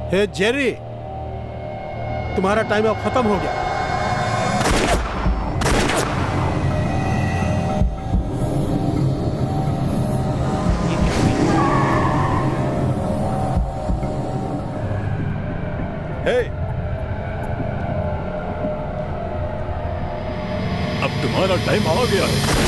हे Jerry, तुम्हारा time अब खत्म हो गया। हे, अब तुम्हारा टाइम आ गया है।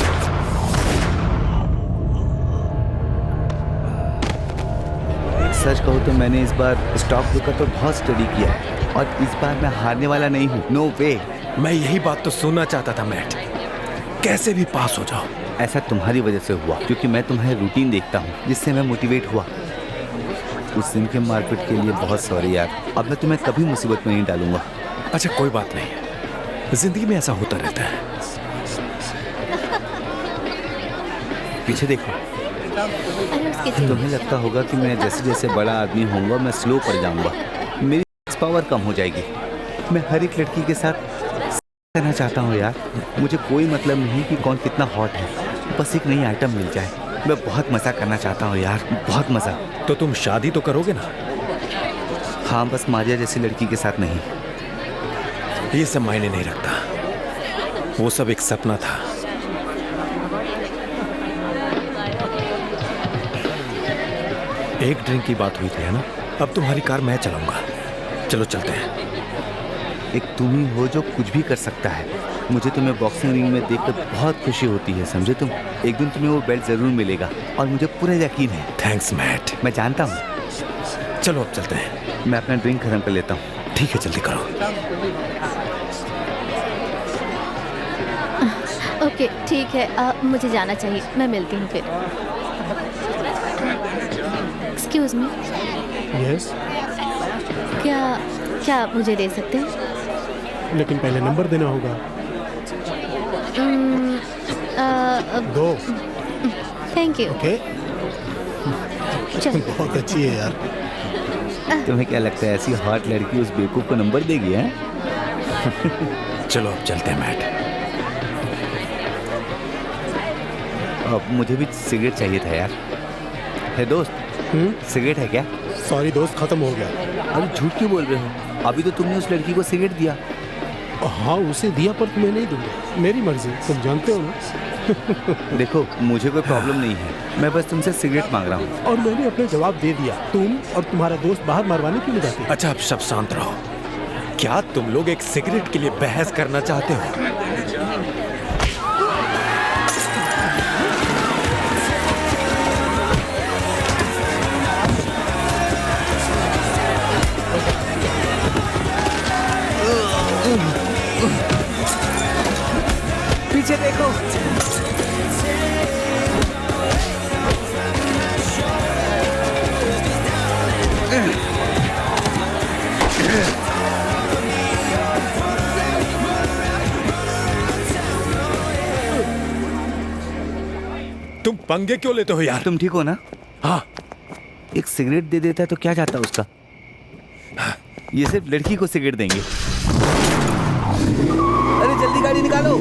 सच कहूँ तो मैंने इस बार स्टॉक ब्रोकर पर बहुत स्टडी किया है और इस बार मैं हारने वाला नहीं हूँ। नो वे। मैं यही बात तो सुनना चाहता था मैट, कैसे भी पास हो जाओ। ऐसा तुम्हारी वजह से हुआ क्योंकि मैं तुम्हारी रूटीन देखता हूँ जिससे मैं मोटिवेट हुआ। उस दिन के मारपीट के लिए बहुत सॉरी यार। अब मैं तुम्हें कभी मुसीबत में नहीं डालूंगा। अच्छा कोई बात नहीं, जिंदगी में ऐसा होता रहता है। पीछे देखो। तुम्हें लगता होगा कि मैं जैसे जैसे बड़ा आदमी होऊंगा मैं स्लो पड़ जाऊंगा, मेरी पावर कम हो जाएगी। मैं हर एक लड़की के साथ करना चाहता हूँ यार। मुझे कोई मतलब नहीं कि कौन कितना हॉट है, बस एक नई आइटम मिल जाए। मैं बहुत मज़ा करना चाहता हूँ यार, बहुत मज़ा। तो तुम शादी तो करोगे ना? हाँ, बस मारिया जैसी लड़की के साथ नहीं। ये सब मायने नहीं रखता, वो सब एक सपना था। एक ड्रिंक की बात हुई थी है ना? अब तुम्हारी कार मैं चलाऊंगा। चलो चलते हैं। एक तुम ही हो जो कुछ भी कर सकता है। मुझे तुम्हें बॉक्सिंग रिंग में देखकर बहुत खुशी होती है, समझे तुम? एक दिन तुम्हें वो बेल्ट जरूर मिलेगा और मुझे पूरा यकीन है। Thanks Matt. मैं जानता हूँ। चलो अब चलते हैं। मैं अपना ड्रिंक खत्म कर लेता हूँ। ठीक है, जल्दी करो। ओके ठीक है, मुझे जाना चाहिए। मैं मिलती हूँ फिर। Excuse me. यस। क्या आप मुझे दे सकते हैं? लेकिन पहले नंबर देना होगा। दो। Thank you. ओके। चलो। बहुत अच्छी है यार। तुम्हें क्या लगता है ऐसी हॉट लड़की उस बेवकूफ को नंबर देगी? है चलो अब चलते हैं मैट। अब मुझे भी सिगरेट चाहिए था यार। है दोस्त, सिगरेट है क्या? सॉरी दोस्त, खत्म हो गया। अरे झूठ क्यों बोल रहे हो? अभी तो तुमने उस लड़की को सिगरेट दिया। हाँ उसे दिया, पर तुम्हें नहीं दूंगा। मेरी मर्जी, तुम जानते हो ना। देखो मुझे कोई प्रॉब्लम नहीं है, मैं बस तुमसे सिगरेट मांग रहा हूँ। और मैंने अपने जवाब दे दिया। तुम और तुम्हारा दोस्त बाहर मरवाने क्यों नहीं जाते? अच्छा अब सब शांत रहो। क्या तुम लोग एक सिगरेट के लिए बहस करना चाहते हो? पीछे देखो। तुम पंगे क्यों लेते हो यार? तुम ठीक हो ना? हाँ। एक सिगरेट दे देता तो क्या जाता उसका? ये सिर्फ लड़की को सिगरेट देंगे। अरे जल्दी गाड़ी निकालो।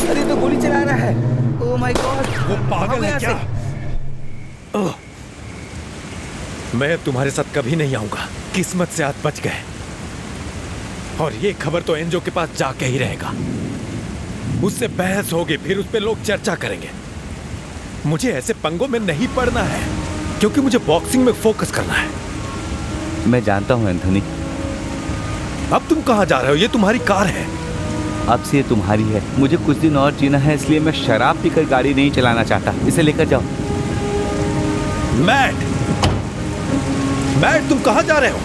अरे तो गोली चला रहा है। ओह माय गॉड, वो पागल है क्या? ओह, मैं तुम्हारे साथ कभी नहीं आऊंगा। किस्मत से आज बच गए। और ये खबर तो एंजो के पास जाके ही रहेगा। उससे बहस होगी, फिर उस पे लोग चर्चा करेंगे। मुझे ऐसे पंगों में नहीं पड़ना है, क्योंकि मुझे बॉक्सिंग में फोकस करना है। मैं जानता हूँ एंथोनी। अब तुम कहाँ जा रहे हो? ये तुम्हारी कार है। अब से ये तुम्हारी है। मुझे कुछ दिन और जीना है, इसलिए मैं शराब पीकर गाड़ी नहीं चलाना चाहता। इसे लेकर जाओ। मैट, मैट तुम कहाँ जा रहे हो?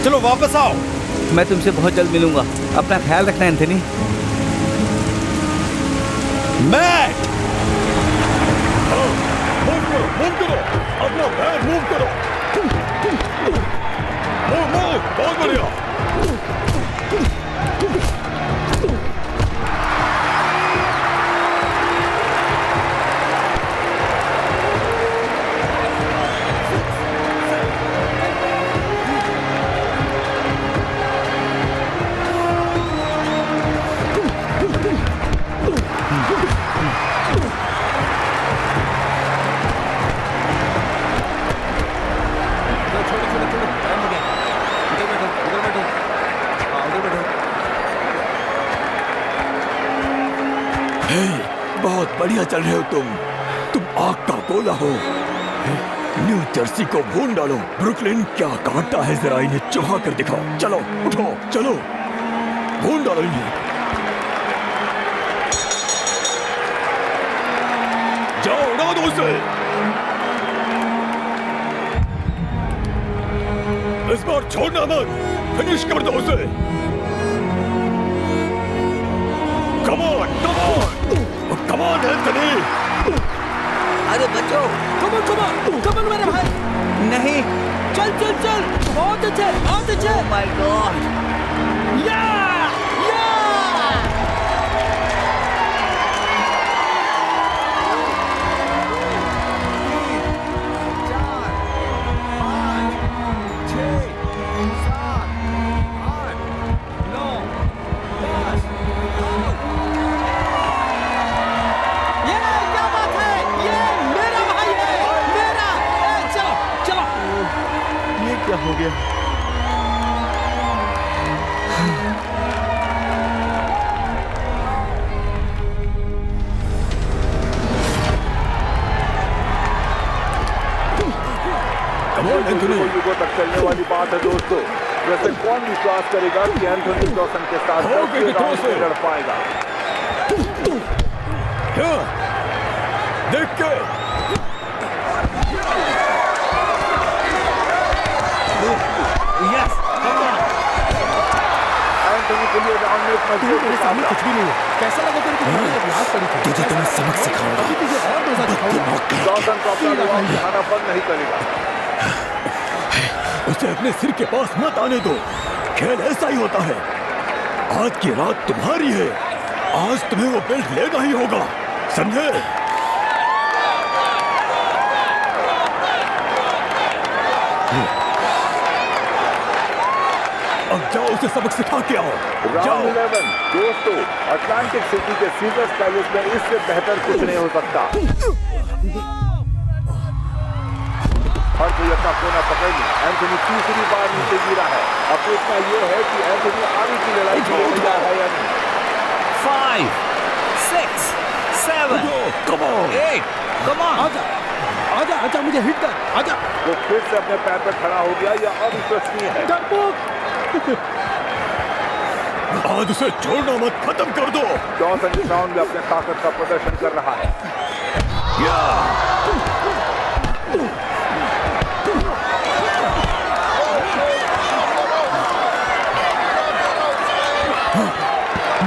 चलो वापस आओ। मैं तुमसे बहुत जल्द मिलूंगा। अपना ख्याल रखना एंथोनी। मैट, मूव करो, अपना पैर मूव करो। मूव, बहुत बढ़िया। बहुत बढ़िया चल रहे हो तुम आग का गोला हो। न्यू जर्सी को भून डालो। ब्रुकलिन क्या काटता है, जरा इन्हें चुहा कर दिखाओ। चलो उठो, चलो भून डालो इन्हें। जाओ उड़ा दो उसे। इस बार छोड़ना मत, फिनिश कर दो उसे। Come on Anthony. अरे बच्चों, कमन मेरे भाई। नहीं। चल चल चल, बहुत अच्छे बहुत अच्छे। Oh my God. या क्या हो गया? युगों तक चलने वाली बात है दोस्तों। वैसे कौन विश्वास करेगा कि एंथनी जॉनसन के साथ लड़ पाएगा? देख के एंथनी के लिए राउंड में मेरे सामने कुछ भी नहीं है। कैसा लगा तेरे को? याद पड़ी थी। तुझे तो मैं सबक सिखाऊंगा। अभी तुझे और मजा दिखाऊंगा। जॉनसन को अपना राउंड दिखाना बंद नहीं करेगा। उसे अपने सिर के पास मत आने दो। खेल ऐसा ही होता है। आज की रात तुम्हारी है। आज तुम्हें वो बेल्ट लेना ही होगा, समझे? अब जाओ उसे सबक सिखा के आओ। राउंड 11 दोस्तों, अटलांटिक सिटी के सीजर्स पैलेस में इससे बेहतर कुछ नहीं हो सकता। हर कोई अपना कोना पकड़ ले। एंथनी तीसरी बार नीचे गिरा है। अब देखना यह है कि एंथनी आगे की लड़ाई में तैयार है या नहीं। 5 6 7 Come on! 8 come on. आजा आजा आजा, मुझे हिट कर। आजा। वो फिर से अपने पैर पर खड़ा हो गया या अविश्वसनीय है? डरपोक। आज उसे छोड़ना मत, खत्म कर दो। जॉनसन इस राउंड में अपने ताकत का प्रदर्शन कर रहा है।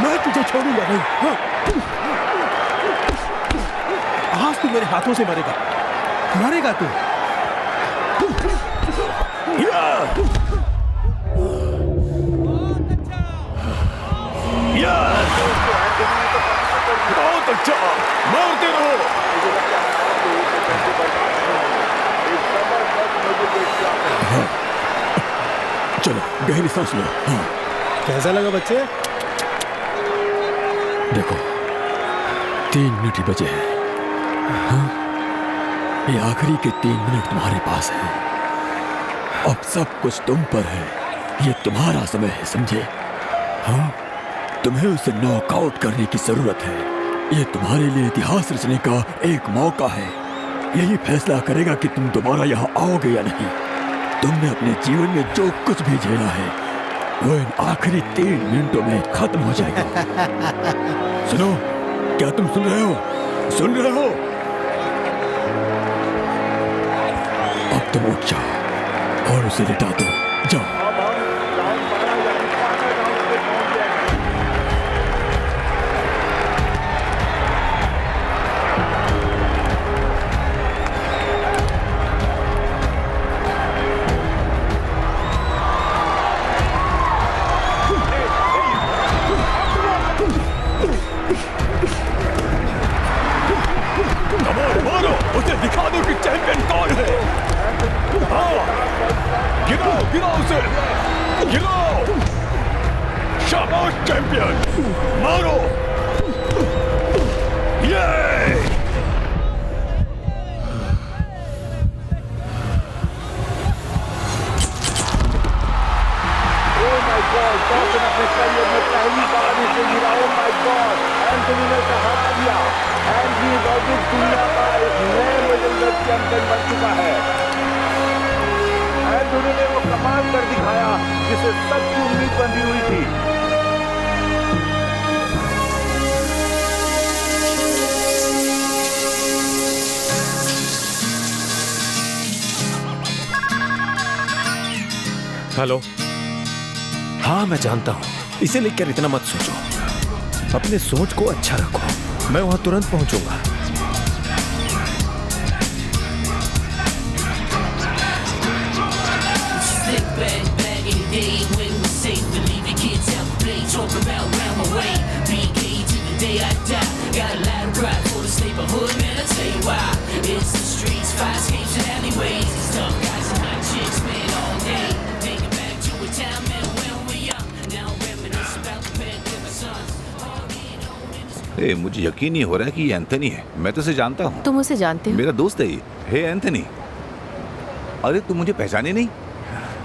मैं तुझे छोड़ूंगा नहीं। हाँ। आज तू मेरे हाथों से मरेगा, मरेगा तू। बहुत अच्छा, मारते रहो। चलो गहरी सांस लो। हाँ। कैसा लगा बच्चे? देखो 3 मिनट ही बचे हैं। हाँ? ये आखिरी के 3 मिनट तुम्हारे पास है। अब सब कुछ तुम पर है। ये तुम्हारा समय है, समझे? हाँ? तुम्हें उसे नॉकआउट करने की जरूरत है। ये तुम्हारे लिए इतिहास रचने का एक मौका है। यही फैसला करेगा कि तुम दोबारा यहाँ आओगे या नहीं। तुमने अपने जीवन में जो कुछ भी झेला है वो इन आखिरी 3 मिनटों में खत्म हो जाएगा। सुनो, क्या तुम सुन रहे हो? सुन रहे हो? अब तुम उठ जाओ और उसे लिटा दो। जाओ। मारो, उसे दिखा दो कि चैंपियन कौन है। हाँ, गिराओ गिराओ उसे, गिराओ। शाबाश चैंपियन, मारो। ये Oh my God, जॉनसन अपने करियर में पहली बार इसे गिरा। Oh my God, एंथनी ने सहारा दिया। एंथनी रॉड्रिग्स दुनिया का एक नए वेटलवेट चैंपियन बन चुका है। एंथनी ने वो कमाल कर दिखाया जिसे सबकी उम्मीद बंधी हुई थी। हेलो। हाँ मैं जानता हूँ, इसे लेकर इतना मत सोचो। अपने सोच को अच्छा रखो। मैं वहां तुरंत पहुंचूंगा। मुझे यकीन नहीं हो रहा है कि ये एंथनी है। मैं तो उसे जानता हूँ। तुम उसे जानते हो? मेरा दोस्त है ये। हे एंथनी, अरे तुम मुझे पहचाने नहीं?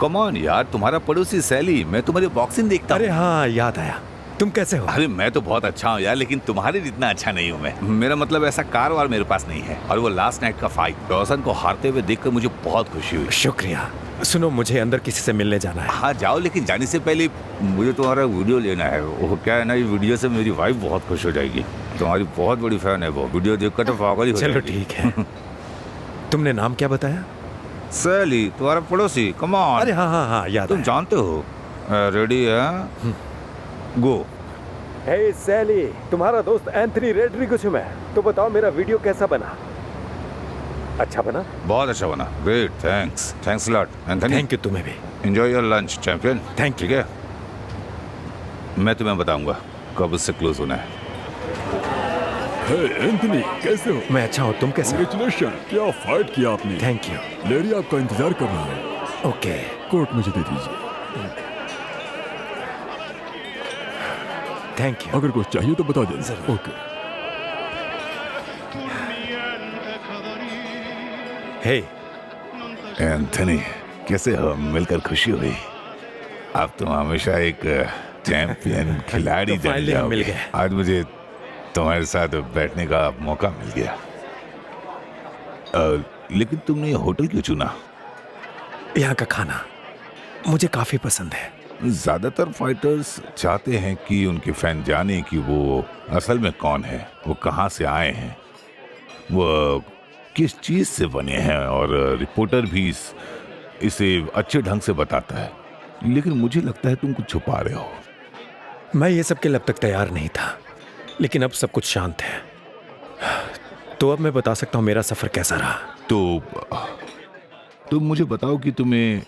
कम ऑन यार, तुम्हारा पड़ोसी सैली, मैं तुम्हारी बॉक्सिंग देखता हूँ। अरे हाँ याद आया। तुम कैसे हो? अरे मैं तो बहुत अच्छा हूँ यार, लेकिन तुम्हारे जितना अच्छा नहीं हूँ मैं। मेरा मतलब ऐसा कार वार मेरे पास नहीं है। और वो लास्ट नाइट का फाइट, डॉसन को हारते हुए देखकर मुझे बहुत खुशी हुई। शुक्रिया। सुनो, मुझे अंदर किसी से मिलने जाना है। हाँ जाओ, लेकिन जाने से पहले मुझे तुम्हारा वीडियो लेना है। वो क्या है ना, ये वीडियो से मेरी वाइफ बहुत खुश हो जाएगी। तुम्हारी बहुत बड़ी फैन है वो। वीडियो देखकर तो पागल ही हो चलो जाएगी। ठीक है। तुमने नाम क्या बताया? सैली, तुम्हारा पड़ोसी। Come on. अरे हाँ हाँ हाँ याद तुम आया। जानते हो। रेडी है? गो। हे सैली, तुम्हारा दोस्त एंथनी रेड्रिगस हूं मैं। तो बताओ मेरा वीडियो कैसा बना? अच्छा बना? बहुत अच्छा बना। Great, thanks lot Anthony. Thank you. तुम्हें भी। Enjoy your lunch champion. Thank you. ठीक है, मैं तुम्हें बताऊंगा कब उससे क्लोज होना है। एंथनी कैसे हो? मैं अच्छा हूँ, तुम कैसे हो? कांग्रेचुलेशन, क्या फाइट किया आपने। Thank you. लेडी आपका इंतजार कर रहा है। ओके। कोट मुझे दे दीजिए। Thank you. अगर कुछ चाहिए तो बता देना। ओके। हे एंथनी, कैसे हो? मिलकर खुशी हुई। आप तो हमेशा एक चैंपियन खिलाड़ी तो बन finally हम मिल जाओगे। गए। आज मुझे तुम्हारे साथ बैठने का मौका मिल गया। लेकिन तुमने ये होटल क्यों चुना? यहाँ का खाना मुझे काफी पसंद है। ज्यादातर फाइटर्स चाहते हैं कि उनके फैन जाने कि वो असल में कौन है, वो कहाँ से आए हैं, वो किस चीज से बने हैं, और रिपोर्टर भी इसे अच्छे ढंग से बताता है। लेकिन मुझे लगता है तुम कुछ छुपा रहे हो। मैं ये सब के लिए अब तक तैयार नहीं था, लेकिन अब सब कुछ शांत है। तो अब मैं बता सकता हूँ मेरा सफर कैसा रहा। तो तुम मुझे बताओ कि तुम्हें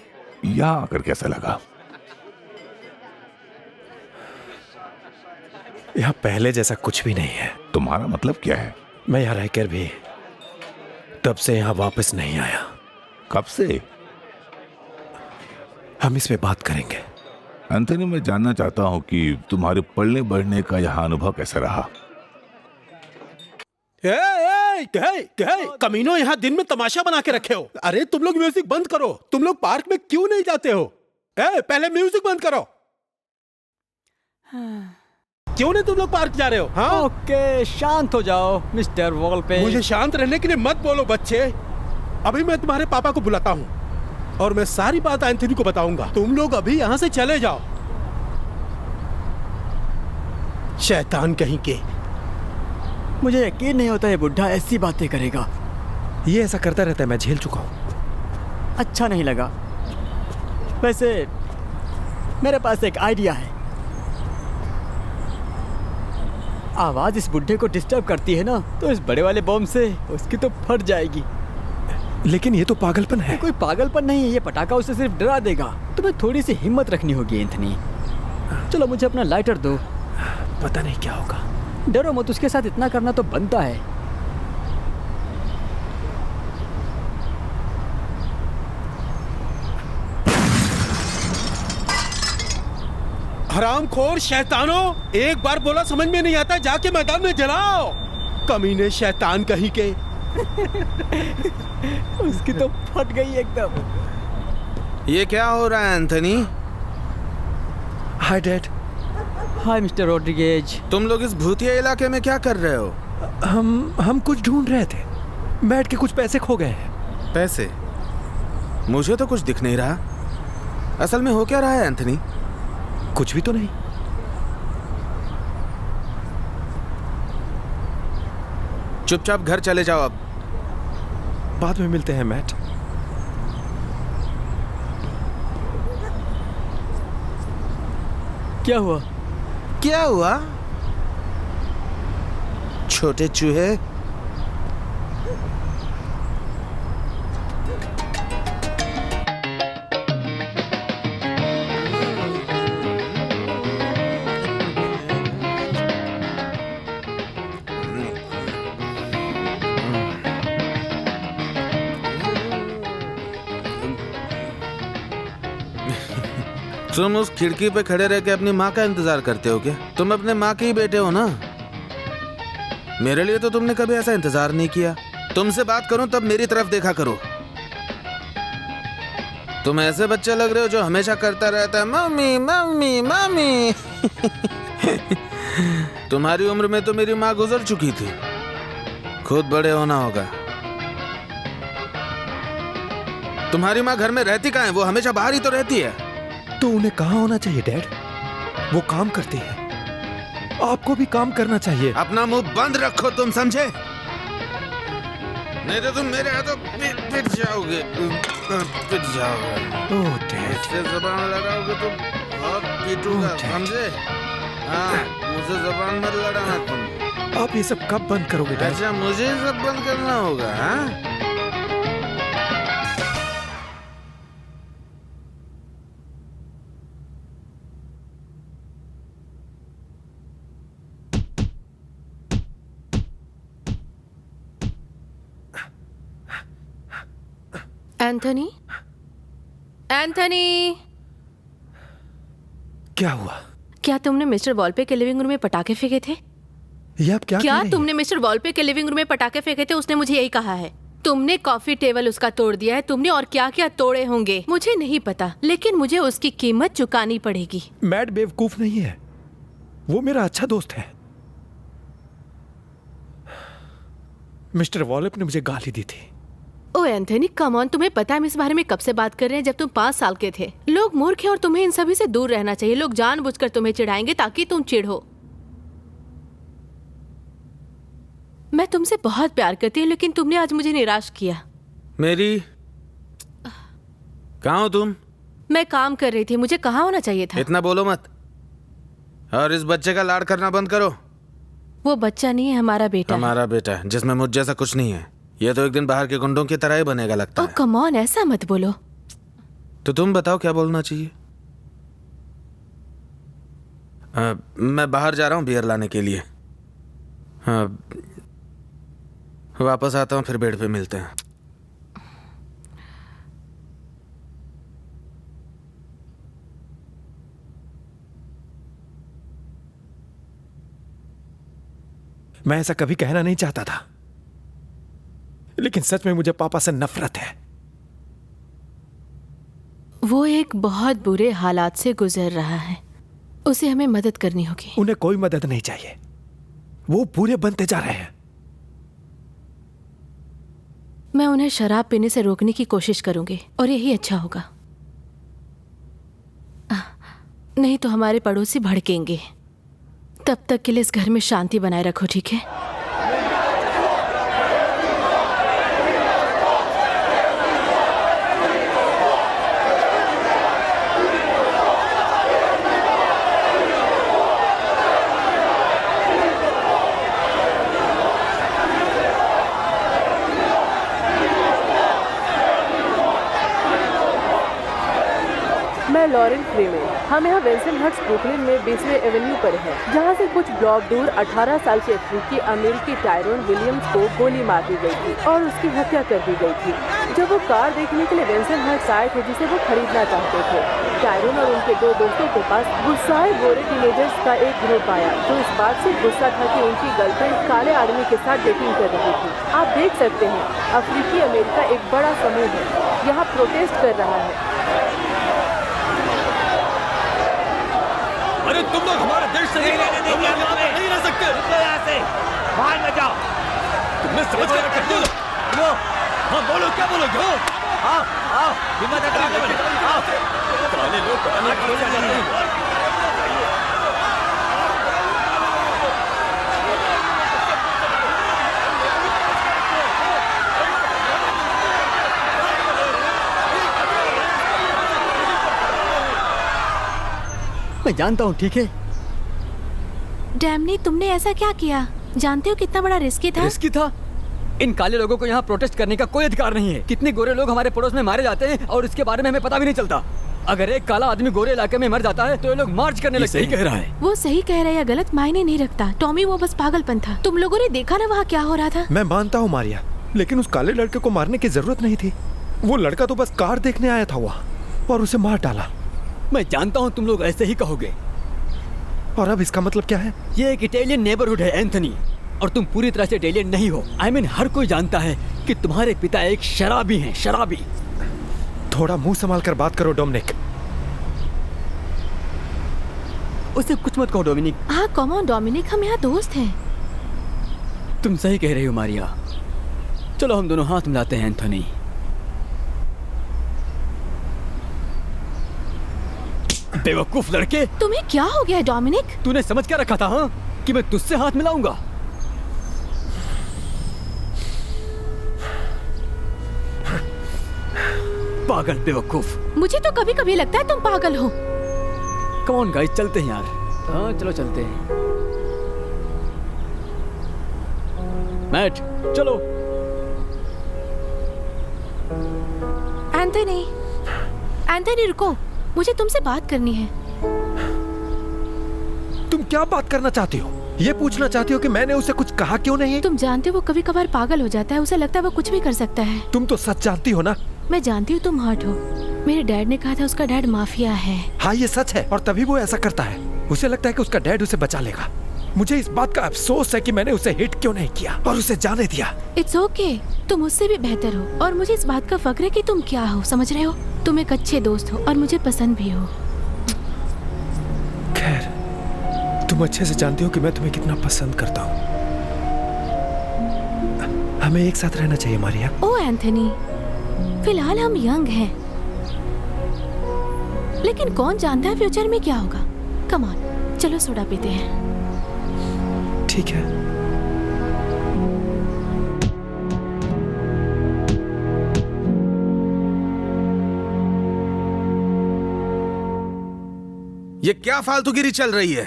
यहाँ आकर कैसा लगा? यहाँ पहले जैसा कुछ भी नहीं है। तुम्हारा मतलब क्या है? मैं यहाँ रहकर भी तब से यहाँ वापस नहीं आया। कब से? हम इस पे बात करेंगे। एंथनी, मैं जानना चाहता हूँ कि तुम्हारे पढ़ने बढ़ने का यहाँ अनुभव कैसा रहा? कमीनो, यहाँ दिन में तमाशा बना के रखे हो। अरे तुम लोग म्यूजिक बंद करो। तुम लोग पार्क में क्यों नहीं जाते हो? पहले म्यूजिक बंद करो। क्यों नहीं तुम लोग पार्क जा रहे हो? हाँ? ओके, शांत हो जाओ मिस्टर वॉलपेन। मुझे शांत रहने के लिए मत बोलो बच्चे। अभी मैं तुम्हारे पापा को बुलाता हूँ और मैं सारी बात एंथनी को बताऊंगा। तुम लोग अभी यहाँ से चले जाओ। शैतान कहीं के। मुझे यकीन नहीं होता ये बुढ़ा ऐसी बातें करेगा। ये ऐसा करता रहता है, मैं झेल चुका हूँ। अच्छा नहीं लगा। वैसे मेरे पास एक आइडिया है। आवाज इस बुढ़े को डिस्टर्ब करती है ना, तो इस बड़े वाले बॉम्ब से उसकी तो फट जाएगी। लेकिन ये तो पागलपन है। कोई पागलपन नहीं है, ये पटाखा उसे सिर्फ डरा देगा। तुम्हें थोड़ी सी हिम्मत रखनी होगी एंथनी। चलो मुझे अपना लाइटर दो। पता नहीं क्या होगा। डरो मत, उसके साथ इतना करना तो बनता है। हरामखोर शैतानों, एक बार बोला समझ में नहीं आता, जाके मैदान में जलाओ। कमीने शैतान कहीं के। उसकी तो फट गई एकदम। ये क्या हो रहा है एंथनी? Hi dad. हाय मिस्टर रॉड्रिगेज। तुम लोग इस भूतिया इलाके में क्या कर रहे हो? हम कुछ ढूंढ रहे थे। मैट के कुछ पैसे खो गए हैं। पैसे? मुझे तो कुछ दिख नहीं रहा। असल में हो क्या रहा है एंथनी? कुछ भी तो नहीं। चुपचाप घर चले जाओ अब। बाद में मिलते हैं मैट। क्या हुआ? क्या हुआ? छोटे चूहे। तुम उस खिड़की पे खड़े रह के अपनी माँ का इंतजार करते हो क्या? तुम अपने माँ के ही बेटे हो ना। मेरे लिए तो तुमने कभी ऐसा इंतजार नहीं किया। तुमसे बात करूं तब मेरी तरफ देखा करो। तुम ऐसे बच्चे लग रहे हो जो हमेशा करता रहता है मम्मी मम्मी मम्मी। तुम्हारी उम्र में तो मेरी माँ गुजर चुकी थी। खुद बड़े होना होगा। तुम्हारी माँ घर में रहती कहाँ है? वो हमेशा बाहर ही तो रहती है। तो उन्हें कहाँ होना चाहिए डैड? वो काम करती है। आपको भी काम करना चाहिए। अपना मुंह बंद रखो, तुम समझे? नहीं तो तुम मेरे हाथों पिट जाओगे। पिट जाओगे। ओह डैड। मुझसे जबान लड़ाओगे तो बहुत पीटूंगा, समझे? हाँ, मुझसे जबान मत लड़ाना तुम। आप ये सब कब बंद करोगे डैड? अच्छा, मुझे सब बंद करना होगा? हाँ? एंथनी, एंथनी, क्या हुआ? क्या तुमने मिस्टर वॉलपे के लिविंग रूम में पटाखे फेंके थे? ये आप क्या कह रही तुमने मिस्टर वॉलपे के लिविंग रूम में पटाखे फेंके थे? उसने मुझे यही कहा है। तुमने कॉफी टेबल उसका तोड़ दिया है। तुमने और क्या क्या तोड़े होंगे मुझे नहीं पता, लेकिन मुझे उसकी कीमत चुकानी पड़ेगी। मैट बेवकूफ नहीं है। वो मेरा अच्छा दोस्त है। मिस्टर वॉलप ने मुझे गाली दी थी। ओ एंथनी, कम ऑन, तुम्हें पता है हम इस बारे में कब से बात कर रहे हैं? जब तुम 5 साल के थे। लोग मूर्ख हैं और तुम्हें इन सभी से दूर रहना चाहिए। लोग जानबूझकर तुम्हें चिढ़ाएंगे ताकि तुम चिढ़ो। मैं तुमसे बहुत प्यार करती हूँ, लेकिन तुमने आज मुझे निराश किया। मेरी कहाँ हो तुम? मैं काम कर रही थी। मुझे कहाँ होना चाहिए था? इतना बोलो मत। और इस बच्चे का लाड करना बंद करो। वो बच्चा नहीं है, हमारा बेटा। हमारा बेटा जिसमें मुझ जैसा कुछ नहीं है। ये तो एक दिन बाहर के गुंडों की तरह ही बनेगा लगता है। कम ऑन, ऐसा मत बोलो। तो तुम बताओ क्या बोलना चाहिए? मैं बाहर जा रहा हूँ बियर लाने के लिए। वापस आता हूँ, फिर बेड पे मिलते हैं। मैं ऐसा कभी कहना नहीं चाहता था, लेकिन सच में मुझे पापा से नफरत है। वो एक बहुत बुरे हालात से गुजर रहा है। उसे हमें मदद करनी होगी। उन्हें कोई मदद नहीं चाहिए। वो पूरे बनते जा रहे हैं। मैं उन्हें शराब पीने से रोकने की कोशिश करूंगी और यही अच्छा होगा। नहीं तो हमारे पड़ोसी भड़केंगे। तब तक के लिए इस घर में शांति बनाए रखो, ठीक है? मैं लॉरेन फ्रीमेन। हम यहाँ वेंसन हट्स ब्रुकलिन में 20वें एवेन्यू पर हैं, जहाँ से कुछ ब्लॉक दूर 18 साल के अफ्रीकी अमेरिकी टायरोन विलियम्स को गोली मार दी गई थी और उसकी हत्या कर दी गई थी। जब वो कार देखने के लिए वेंसन हट्स आए थे जिसे वो खरीदना चाहते थे, टायरोन और उनके 2 दोस्तों के पास गुस्साए गोरे टीनेजर्स का एक ग्रुप आया जो इस बात से गुस्सा था कि उनकी गर्लफ्रेंड काले आदमी के साथ डेटिंग कर रही थी। आप देख सकते हैं, अफ्रीकी अमेरिका एक बड़ा समूह है, यहाँ प्रोटेस्ट कर रहा है। अरे तुम लोग हमारे देश से नहीं रह सकते। यहाँ से बाहर में जाओ। तुमने समझ कर रखा है? लो, हाँ बोलो, क्या बोलोगे? आओ आओ, हिम्मत है तो आओ। काले लोग पता नहीं क्यों आ जाते हैं। मैं जानता हूँ, ठीक है। डैमनी, तुमने ऐसा क्या किया? जानते हो कितना बड़ा रिस्की था? रिस्की था? इन काले लोगों को यहाँ प्रोटेस्ट करने का कोई अधिकार नहीं है। कितने गोरे लोग हमारे पड़ोस में मारे जाते हैं और इसके बारे में हमें पता भी नहीं चलता। अगर एक काला आदमी गोरे इलाके में मर जाता है तो ये लोग मार्च करने लगते हैं। सही कह रहा है। वो सही कह रहा है या गलत मायने नहीं रखता टॉमी, वो बस पागलपन था। तुम लोगों ने देखा ना वहाँ क्या हो रहा था। मैं मानता हूँ मारिया, लेकिन उस काले लड़के को मारने की जरूरत नहीं थी। वो लड़का तो बस कार देखने आया था वहाँ और उसे मार डाला। मैं जानता हूँ तुम लोग ऐसे ही कहोगे। और अब इसका मतलब क्या है? ये एक इटालियन नेबरहुड है एंथनी, और तुम पूरी तरह से इटालियन नहीं हो। I mean, हर कोई जानता है कि तुम्हारे पिता एक शराबी हैं, शराबी। थोड़ा मुंह संभाल कर बात करो डोमिनिक। उसे कुछ मत कहो डोमिनिक। हाँ कम ऑन डोमिनिक, हम यहाँ दोस्त हैं। तुम सही कह रही हो मारिया। चलो हम दोनों हाथ मिलाते हैं एंथनी। बेवकूफ लड़के, तुम्हें क्या हो गया है डोमिनिक? तूने समझ क्या रखा था हाँ? कि मैं तुझसे हाथ मिलाऊंगा? पागल बेवकूफ। मुझे तो कभी कभी लगता है तुम पागल हो। कम ऑन गाइस, चलते हैं यार। हाँ चलो चलते हैं। मैट चलो। एंथनी, एंथनी रुको, मुझे तुमसे बात करनी है। तुम क्या बात करना चाहती हो? ये पूछना चाहती हो कि मैंने उसे कुछ कहा क्यों नहीं? तुम जानते हो वो कभी कभार पागल हो जाता है, उसे लगता है वो कुछ भी कर सकता है। तुम तो सच जानती हो ना। मैं जानती हूँ तुम हर्ट हो। मेरे डैड ने कहा था उसका डैड माफिया है। हाँ ये सच है, और तभी वो ऐसा करता है। उसे लगता है कि उसका डैड उसे बचा लेगा। मुझे इस बात का अफसोस है कि मैंने उसे हिट क्यों नहीं किया और उसे जाने दिया। इट्स ओके, तुम उससे भी बेहतर हो, और मुझे इस बात का फक्र है कि तुम क्या हो, समझ रहे हो? तुम एक अच्छे दोस्त हो और मुझे पसंद भी हो। खैर, तुम अच्छे से जानती हो कि मैं तुम्हें कितना पसंद करता हूँ। हमें एक साथ रहना चाहिए मारिया। ओ एंथनी, फिलहाल हम यंग हैं, लेकिन कौन जानता है फ्यूचर में क्या होगा। कम ऑन, चलो सोडा पीते हैं। ठीक है। ये क्या फालतूगिरी चल रही है?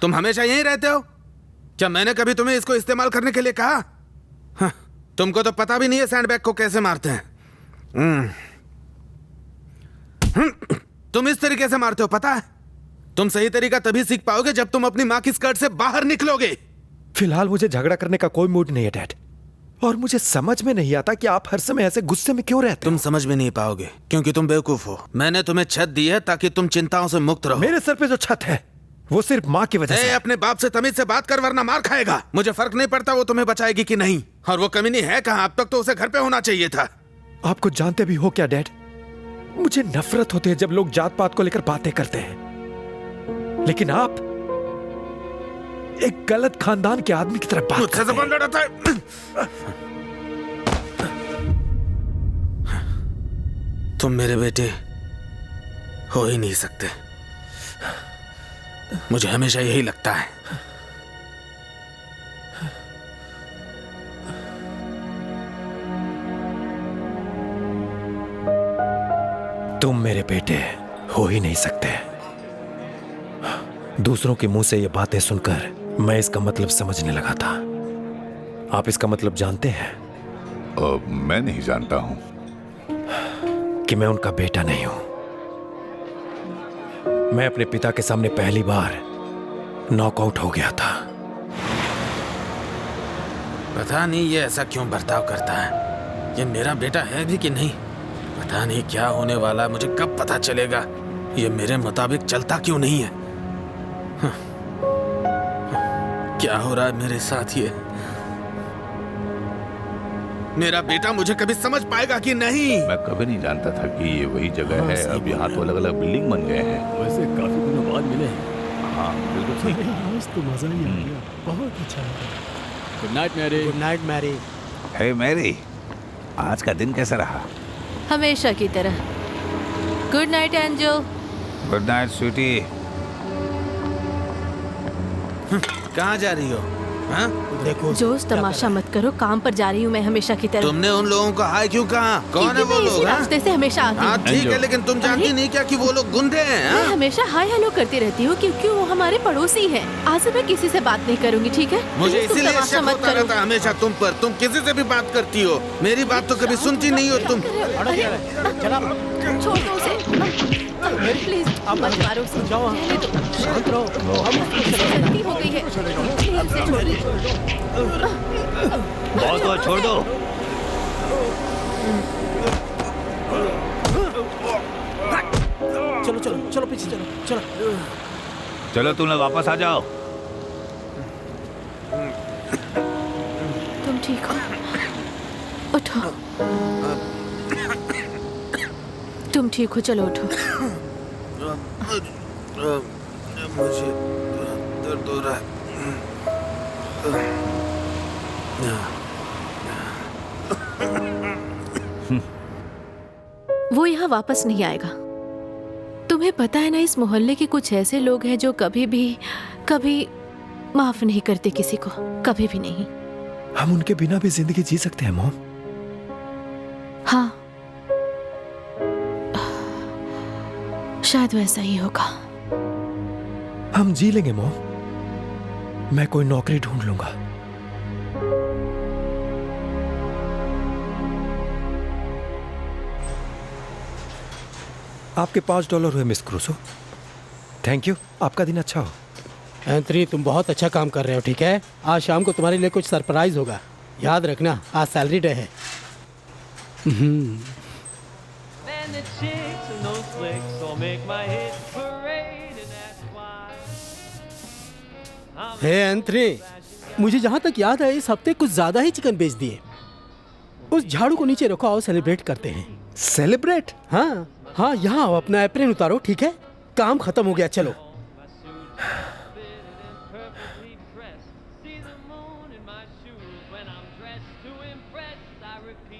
तुम हमेशा यहीं रहते हो? क्या मैंने कभी तुम्हें इसको इस्तेमाल करने के लिए कहा? हाँ, तुमको तो पता भी नहीं है सैंडबैग को कैसे मारते हैं। तुम इस तरीके से मारते हो, पता है? तुम सही तरीका तभी सीख पाओगे जब तुम अपनी माँ की स्कर्ट से बाहर निकलोगे। फिलहाल मुझे झगड़ा करने का कोई मूड नहीं है डैड, और मुझे समझ में नहीं आता कि आप हर समय ऐसे गुस्से में क्यों रहते हो। तुम समझ में नहीं पाओगे क्योंकि तुम बेवकूफ हो। मैंने तुम्हें छत दी है ताकि तुम चिंताओं से मुक्त रहो। मेरे सर पे जो छत है वो सिर्फ माँ की वजह से। अपने बाप से तमीज से बात कर वरना मार खाएगा। मुझे फर्क नहीं पड़ता वो तुम्हें बचाएगी कि नहीं, और वो कमीनी है कहाँ? अब तक तो उसे घर पे होना चाहिए था। आप कुछ जानते भी हो क्या डैड? मुझे नफरत होती है जब लोग जात पात को लेकर बातें करते हैं, लेकिन आप एक गलत खानदान के आदमी की तरह बात करते हैं। ज़बान लड़ाता है। तुम मेरे बेटे हो ही नहीं सकते, मुझे हमेशा यही लगता है। तुम मेरे बेटे हो ही नहीं सकते। दूसरों के मुंह से ये बातें सुनकर मैं इसका मतलब समझने लगा था। आप इसका मतलब जानते हैं? मैं नहीं जानता हूं। कि मैं उनका बेटा नहीं हूं। मैं अपने पिता के सामने पहली बार नॉकआउट हो गया था। पता नहीं ये ऐसा क्यों बर्ताव करता है। ये मेरा बेटा है भी कि नहीं, पता नहीं क्या होने वाला है। मुझे कब पता चलेगा? ये मेरे मुताबिक चलता क्यों नहीं है? क्या हो रहा है मेरे साथ? ये मेरा बेटा मुझे कभी समझ पाएगा कि नहीं? मैं कभी नहीं जानता था कि ये वही जगह है। अब यहाँ तो अलग अलग बिल्डिंग बन गए हैं। वैसे काफी दिनों बाद मिले हैं। होगी। आज तो मजा ही आ गया, बहुत अच्छा लगा। Good night Mary. Good night Mary. Hey Mary, आज का दिन कैसा रहा? हमेशा की तरह। Good night angel. Good night sweetie. कहाँ जा रही हो? हाँ? देखो जोश तमाशा मत करो, काम पर जा रही हूँ मैं हमेशा की तरह। तुमने उन लोगों को हाय क्यों कहा? कौन है क्योंकि वो मैं इसी लोग? हाँ? रास्ते से हमेशा आती हाँ हूँ। ठीक है, लेकिन तुम जानती अरे? नहीं क्या कि वो लोग गुंडे हैं? मैं हाँ? हमेशा हाय हेलो करती रहती हूँ क्योंकि वो हमारे पड़ोसी हैं। आज से मैं किसी से बात नहीं करूंगी, ठीक है? मुझे प्लीज तुम इसीलिए तमाशा शक मत होता करो। रहता हमेशा तुम पर। तुम किसी से भी बात करती हो, मेरी बात तो कभी सुनती नहीं हो तुम। छोड़ दो उसे। प्लीज मत मारो उसे। रहने दो। शांत रहो। गलती हो गई है। प्लीज उसे छोड़ दो। बहुत हुआ, छोड़ दो। चलो चलो चलो पीछे चलो चलो। चलो तुम लोग वापस आ जाओ। तुम ठीक हो? उठो। तुम ठीक हो? चलो उठो। मुझे दर्द हो रहा है। वो यहाँ वापस नहीं आएगा। तुम्हें पता है ना, इस मोहल्ले के कुछ ऐसे लोग हैं जो कभी माफ नहीं करते किसी को, कभी भी नहीं। हम उनके बिना भी जिंदगी जी सकते हैं मॉम। हाँ, शायद वैसा ही होगा। हम जी लेंगे मॉम। मैं कोई नौकरी ढूंढ लूंगा। आपके $5 हुए मिस क्रूसो। थैंक यू, आपका दिन अच्छा हो। एंथनी, तुम बहुत अच्छा काम कर रहे हो, ठीक है? आज शाम को तुम्हारे लिए कुछ सरप्राइज होगा, याद रखना। आज सैलरी डे है। हे एंथनी, मुझे जहाँ तक याद है इस हफ्ते कुछ ज्यादा ही चिकन बेच दिए। उस झाड़ू को नीचे रखो, आओ सेलिब्रेट करते हैं। सेलिब्रेट? हाँ हाँ, यहाँ आओ, अपना एप्रेन उतारो, ठीक है? काम खत्म हो गया, चलो।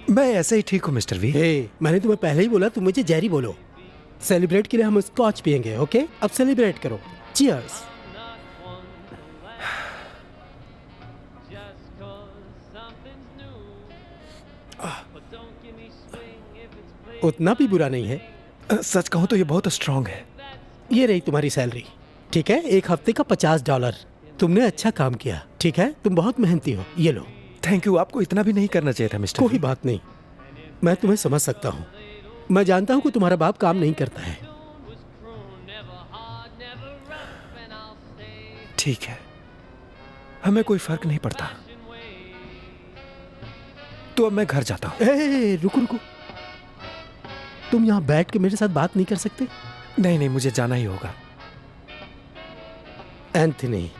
मैं ऐसे ही ठीक हूँ मिस्टर वी। हे, मैंने तुम्हें पहले ही बोला तुम मुझे जेरी बोलो। सेलिब्रेट के लिए हम स्कॉच पियेंगे, ओके? अब सेलिब्रेट करो। चीयर्स। उतना भी बुरा नहीं है। सच कहूँ तो ये बहुत स्ट्रांग है। ये रही तुम्हारी सैलरी, ठीक है? एक हफ्ते का $50। तुमने अच्छा काम किया, ठीक है? तुम बहुत मेहनती हो, ये लो। Thank you. आपको इतना भी नहीं करना चाहिए था मिस्टर कोई बात नहीं, मैं तुम्हें समझ सकता हूँ। मैं जानता हूँ कि तुम्हारा बाप काम नहीं करता है। ठीक है, हमें कोई फर्क नहीं पड़ता। तो अब मैं घर जाता हूँ। रुको रुको, तुम यहाँ बैठ के मेरे साथ बात नहीं कर सकते? नहीं नहीं, मुझे जाना ही होगा। एंथनी,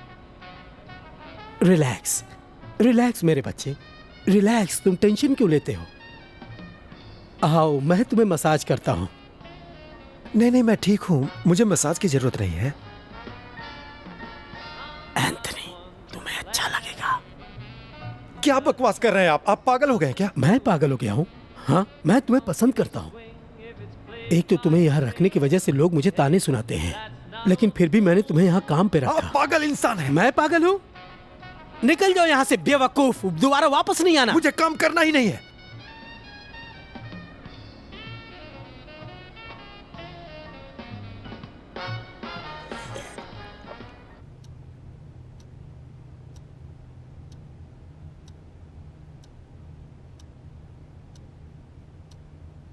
रिलैक्स रिलैक्स मेरे बच्चे, रिलैक्स। तुम टेंशन क्यों लेते हो? आओ, मैं तुम्हें मसाज करता हूँ। नहीं नहीं, मैं ठीक हूँ, मुझे मसाज की जरूरत नहीं है। एंथनी, तुम्हें अच्छा लगेगा। क्या बकवास कर रहे हैं आप पागल हो गए क्या? मैं पागल हो गया हूँ? हाँ, मैं तुम्हें पसंद करता हूँ। एक तो तुम्हें यहाँ रखने की वजह से लोग मुझे ताने सुनाते हैं, लेकिन फिर भी मैंने तुम्हें यहाँ काम पे रखा। आप पागल इंसान हैं। मैं पागल हूँ? निकल जाओ यहाँ से बेवकूफ, दोबारा वापस नहीं आना। मुझे काम करना ही नहीं है।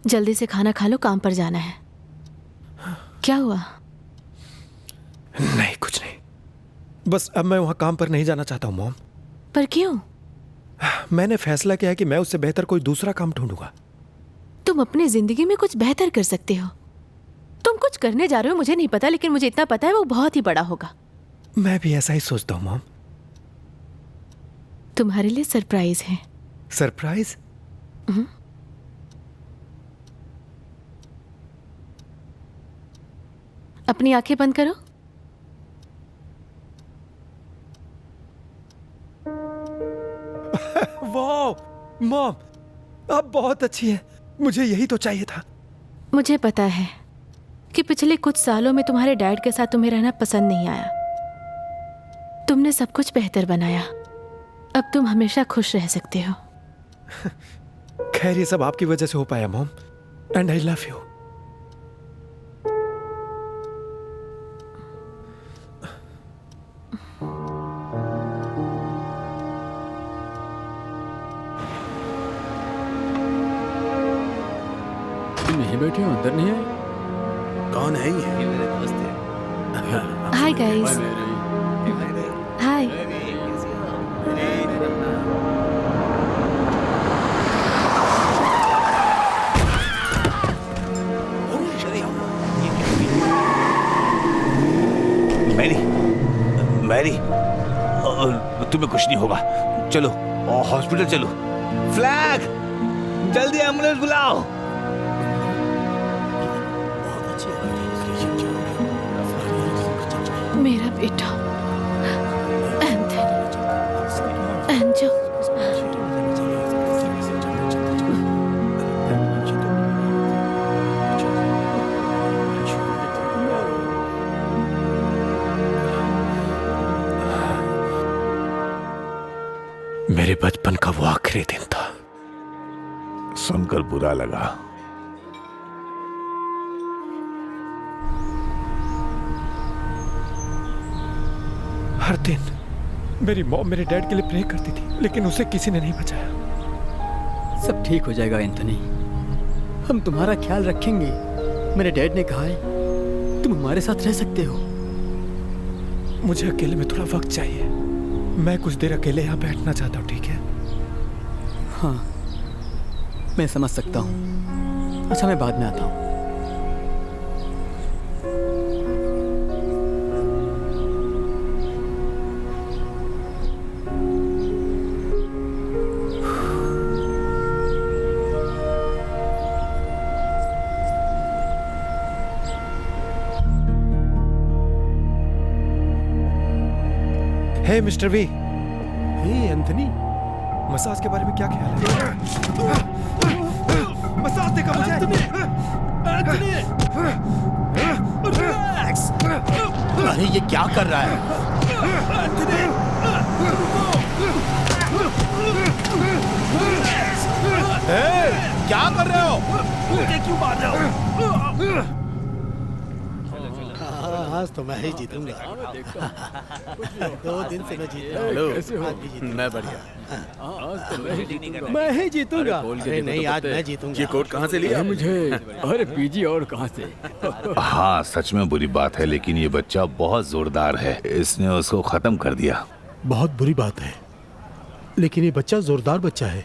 जल्दी से खाना खा लो, काम पर जाना है। क्या हुआ? नहीं कुछ नहीं, बस अब मैं वहां काम पर नहीं जाना चाहता हूँ मॉम। पर क्यों? मैंने फैसला किया है कि मैं उससे बेहतर कोई दूसरा काम ढूंढूंगा। तुम अपनी जिंदगी में कुछ बेहतर कर सकते हो। तुम कुछ करने जा रहे हो, मुझे नहीं पता, लेकिन मुझे इतना पता है वो बहुत ही बड़ा होगा। मैं भी ऐसा ही सोचता हूँ मॉम। तुम्हारे लिए सरप्राइज है। सरप्राइज? अपनी आंखें बंद करो। वाह मॉम, आप बहुत अच्छी हैं। मुझे यही तो चाहिए था। मुझे पता है कि पिछले कुछ सालों में तुम्हारे डैड के साथ तुम्हें रहना पसंद नहीं आया। तुमने सब कुछ बेहतर बनाया। अब तुम हमेशा खुश रह सकते हो। खैर, ये सब आपकी वजह से हो पाया mom, and I love you. नहीं बैठे हो, अंदर नहीं आए? कौन है ये? मेरे दोस्त है। Hi guys. Hi. Mary, Mary, तुम्हें कुछ नहीं होगा। चलो हॉस्पिटल चलो। फ्लैग, जल्दी एम्बुलेंस बुलाओ। मेरा बेटा एंथनी, एंजो। मेरे बचपन का वो आखिरी दिन था। सुनकर बुरा लगा। हर दिन मेरी मॉम मेरे डैड के लिए प्रे करती थी, लेकिन उसे किसी ने नहीं बचाया। सब ठीक हो जाएगा एंथनी, हम तुम्हारा ख्याल रखेंगे। मेरे डैड ने कहा है तुम हमारे साथ रह सकते हो। मुझे अकेले में थोड़ा वक्त चाहिए। मैं कुछ देर अकेले यहाँ बैठना चाहता हूँ, ठीक है? हाँ, मैं समझ सकता हूँ। अच्छा, मैं बाद में आता हूँ। Hey mister V, hey Anthony, massage के बारे में क्या ख्याल है? मसाज देगा मुझे। Anthony, relax. अरे ये क्या कर रहा है? एंथनी, क्या कर रहे हो? मुझे क्यों मार रहे हो? आज तो मैं ही जीतूंगा। 2 दिन से मैं जीत रहा हूं। कैसे हो? मैं बढ़िया। मैं ही जीतूंगा। अरे नहीं, आज मैं जीतूंगा। ये कोट कहाँ से लिया? मुझे, अरे पीजी और कहाँ से? हाँ, सच में बुरी बात है, लेकिन ये बच्चा बहुत जोरदार है। इसने उसको खत्म कर दिया। बहुत बुरी बात है, लेकिन ये बच्चा जोरदार बच्चा है।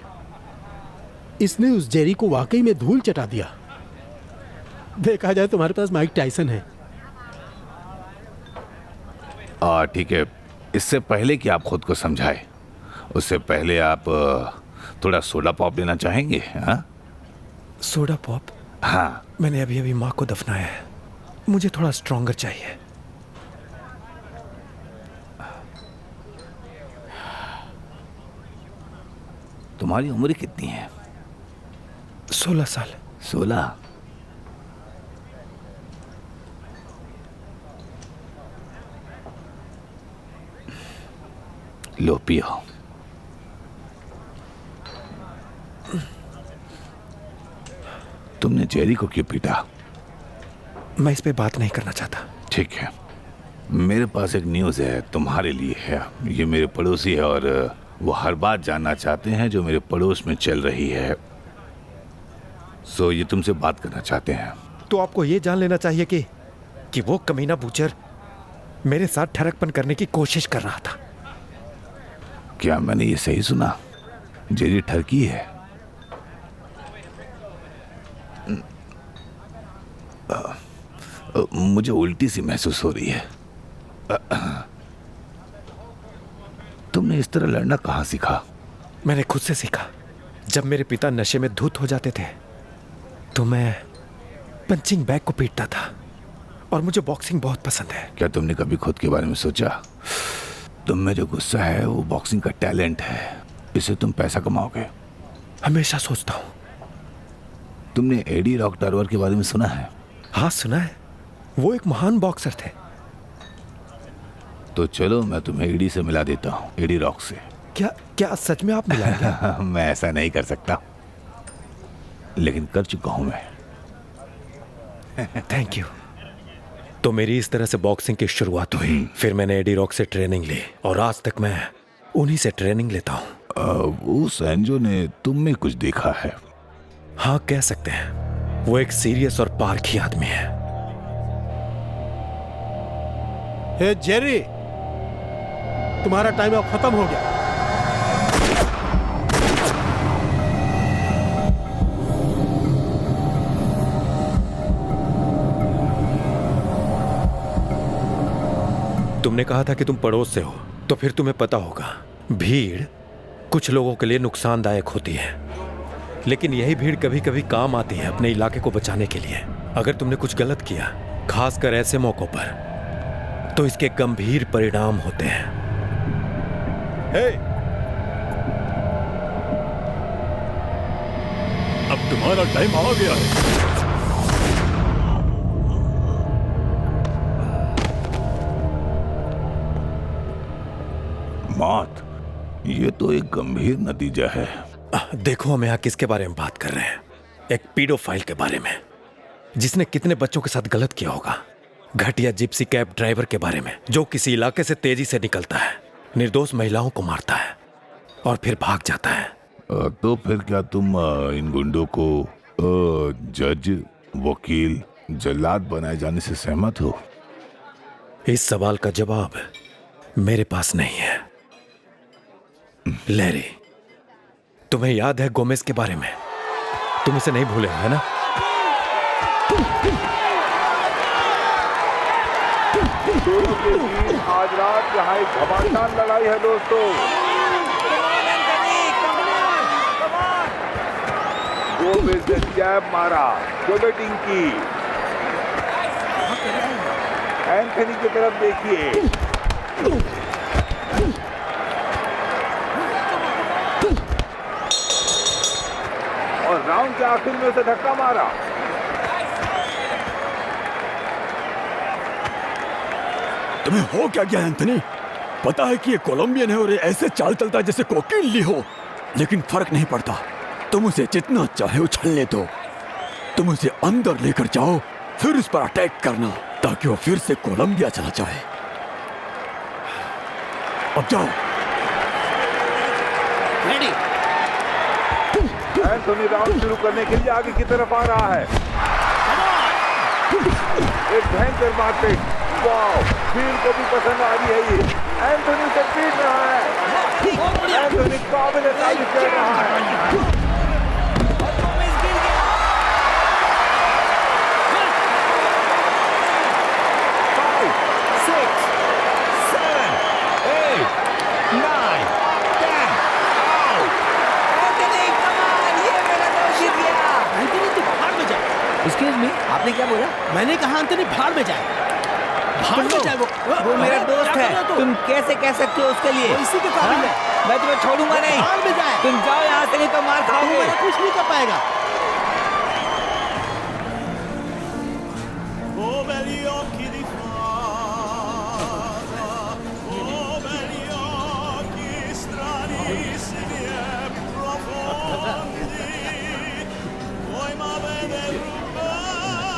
इसने उस जेरी को वाकई में धूल चटा दिया। देखा जाए तुम्हारे पास माइक टाइसन है। ठीक है, इससे पहले कि आप खुद को समझाए, उससे पहले आप थोड़ा सोडा पॉप लेना चाहेंगे? हाँ, सोडा पॉप? हाँ। मैंने अभी अभी माँ को दफनाया है, मुझे थोड़ा स्ट्रॉन्गर चाहिए। तुम्हारी उम्र कितनी है? 16 साल। 16? लो पियो। तुमने जेरी को क्यों पीटा? मैं इस पे बात नहीं करना चाहता। ठीक है, मेरे पास एक न्यूज़ है, तुम्हारे लिए है। ये मेरे पड़ोसी है और वो हर बात जानना चाहते हैं जो मेरे पड़ोस में चल रही है। सो ये तुमसे बात करना चाहते हैं। तो आपको ये जान लेना चाहिए कि वो कमीना बूचर मेरे साथ ठरकपन करने की कोशिश कर रहा था। क्या मैंने ये सही सुना? जेरी ठरकी है? मुझे उल्टी सी महसूस हो रही है। तुमने इस तरह लड़ना कहाँ सीखा? मैंने खुद से सीखा। जब मेरे पिता नशे में धुत हो जाते थे तो मैं पंचिंग बैग को पीटता था, और मुझे बॉक्सिंग बहुत पसंद है। क्या तुमने कभी खुद के बारे में सोचा? तुम में जो गुस्सा है वो बॉक्सिंग का टैलेंट है। इससे तुम पैसा कमाओगे। हमेशा सोचता हूँ। तुमने एडी रॉक टार्वर के बारे में सुना है? हाँ सुना है, वो एक महान बॉक्सर थे। तो चलो मैं तुम्हें एडी से मिला देता हूँ, एडी रॉक से। क्या क्या सच में आप मिलाएंगे? मैं ऐसा नहीं कर सकता, लेकिन कर चुका हूं मैं। Thank you. तो मेरी इस तरह से बॉक्सिंग की शुरुआत हुई, फिर मैंने एडी रॉक से ट्रेनिंग ली और आज तक मैं उन्हीं से ट्रेनिंग लेता हूँ। उस एंजो ने तुम में कुछ देखा है? हाँ कह सकते हैं, वो एक सीरियस और पारखी आदमी है। हे जेरी, तुम्हारा टाइम अब खत्म हो गया। तुमने कहा था कि तुम पड़ोस से हो, तो फिर तुम्हें पता होगा भीड़ कुछ लोगों के लिए नुकसानदायक होती है, लेकिन यही भीड़ कभी कभी काम आती है अपने इलाके को बचाने के लिए। अगर तुमने कुछ गलत किया, खासकर ऐसे मौकों पर, तो इसके गंभीर परिणाम होते हैं। अब तुम्हारा टाइम आ गया है। मौत, ये तो एक गंभीर नतीजा है। देखो हम यहाँ किसके बारे में बात कर रहे हैं? एक पीडोफाइल के बारे में, जिसने कितने बच्चों के साथ गलत किया होगा। घटिया जिप्सी कैब ड्राइवर के बारे में, जो किसी इलाके से तेजी से निकलता है, निर्दोष महिलाओं को मारता है और फिर भाग जाता है। तो फिर क्या तुम इन गुंडों को जज, वकील, जल्लाद बनाए जाने से सहमत हो? इस सवाल का जवाब मेरे पास नहीं है। लैरी, तुम्हें याद है गोमेज के बारे में? तुम इसे नहीं भूले है ना? दोनों के बीच आज रात यहाँ एक घमासान लड़ाई है दोस्तों। गोमेज ने जैब मारा, गोबेटिंग की। एंथनी की तरफ देखिए। और राउंड के आखिर में उसे धक्का मारा। तुम्हें हो क्या गया एंथनी? पता है कि ये कोलंबियन है और ये ऐसे चाल चलता है जैसे कोकीन ली हो, लेकिन फर्क नहीं पड़ता। तुम उसे जितना चाहे उछलने दो। तुम उसे अंदर लेकर जाओ, फिर उस पर अटैक करना, ताकि वो फिर से कोलंबिया चला जाए। अब जाओ। रेडी। एंथनी राउंड शुरू करने के लिए आगे की तरफ आ रहा है। एक भयंकर मारपीट। वाह, भीड़ को भी पसंद आ रही है ये। एंथनी से पीट रहा है। एंथनी काबिल तारीफ कर रहा है। एक्सक्यूज मी, आपने क्या बोला? मैंने कहा एंथनी भाड़ में जाए। भाड़ में जाए वो मेरा दोस्त है। तुम कैसे कह सकते हो उसके लिए? इसी के काबिल है। मैं तुम्हें छोड़ूंगा नहीं। भाड़ में जाए। तुम जाओ यहाँ से, नहीं तो मार खाओगे। कुछ नहीं कर पाएगा।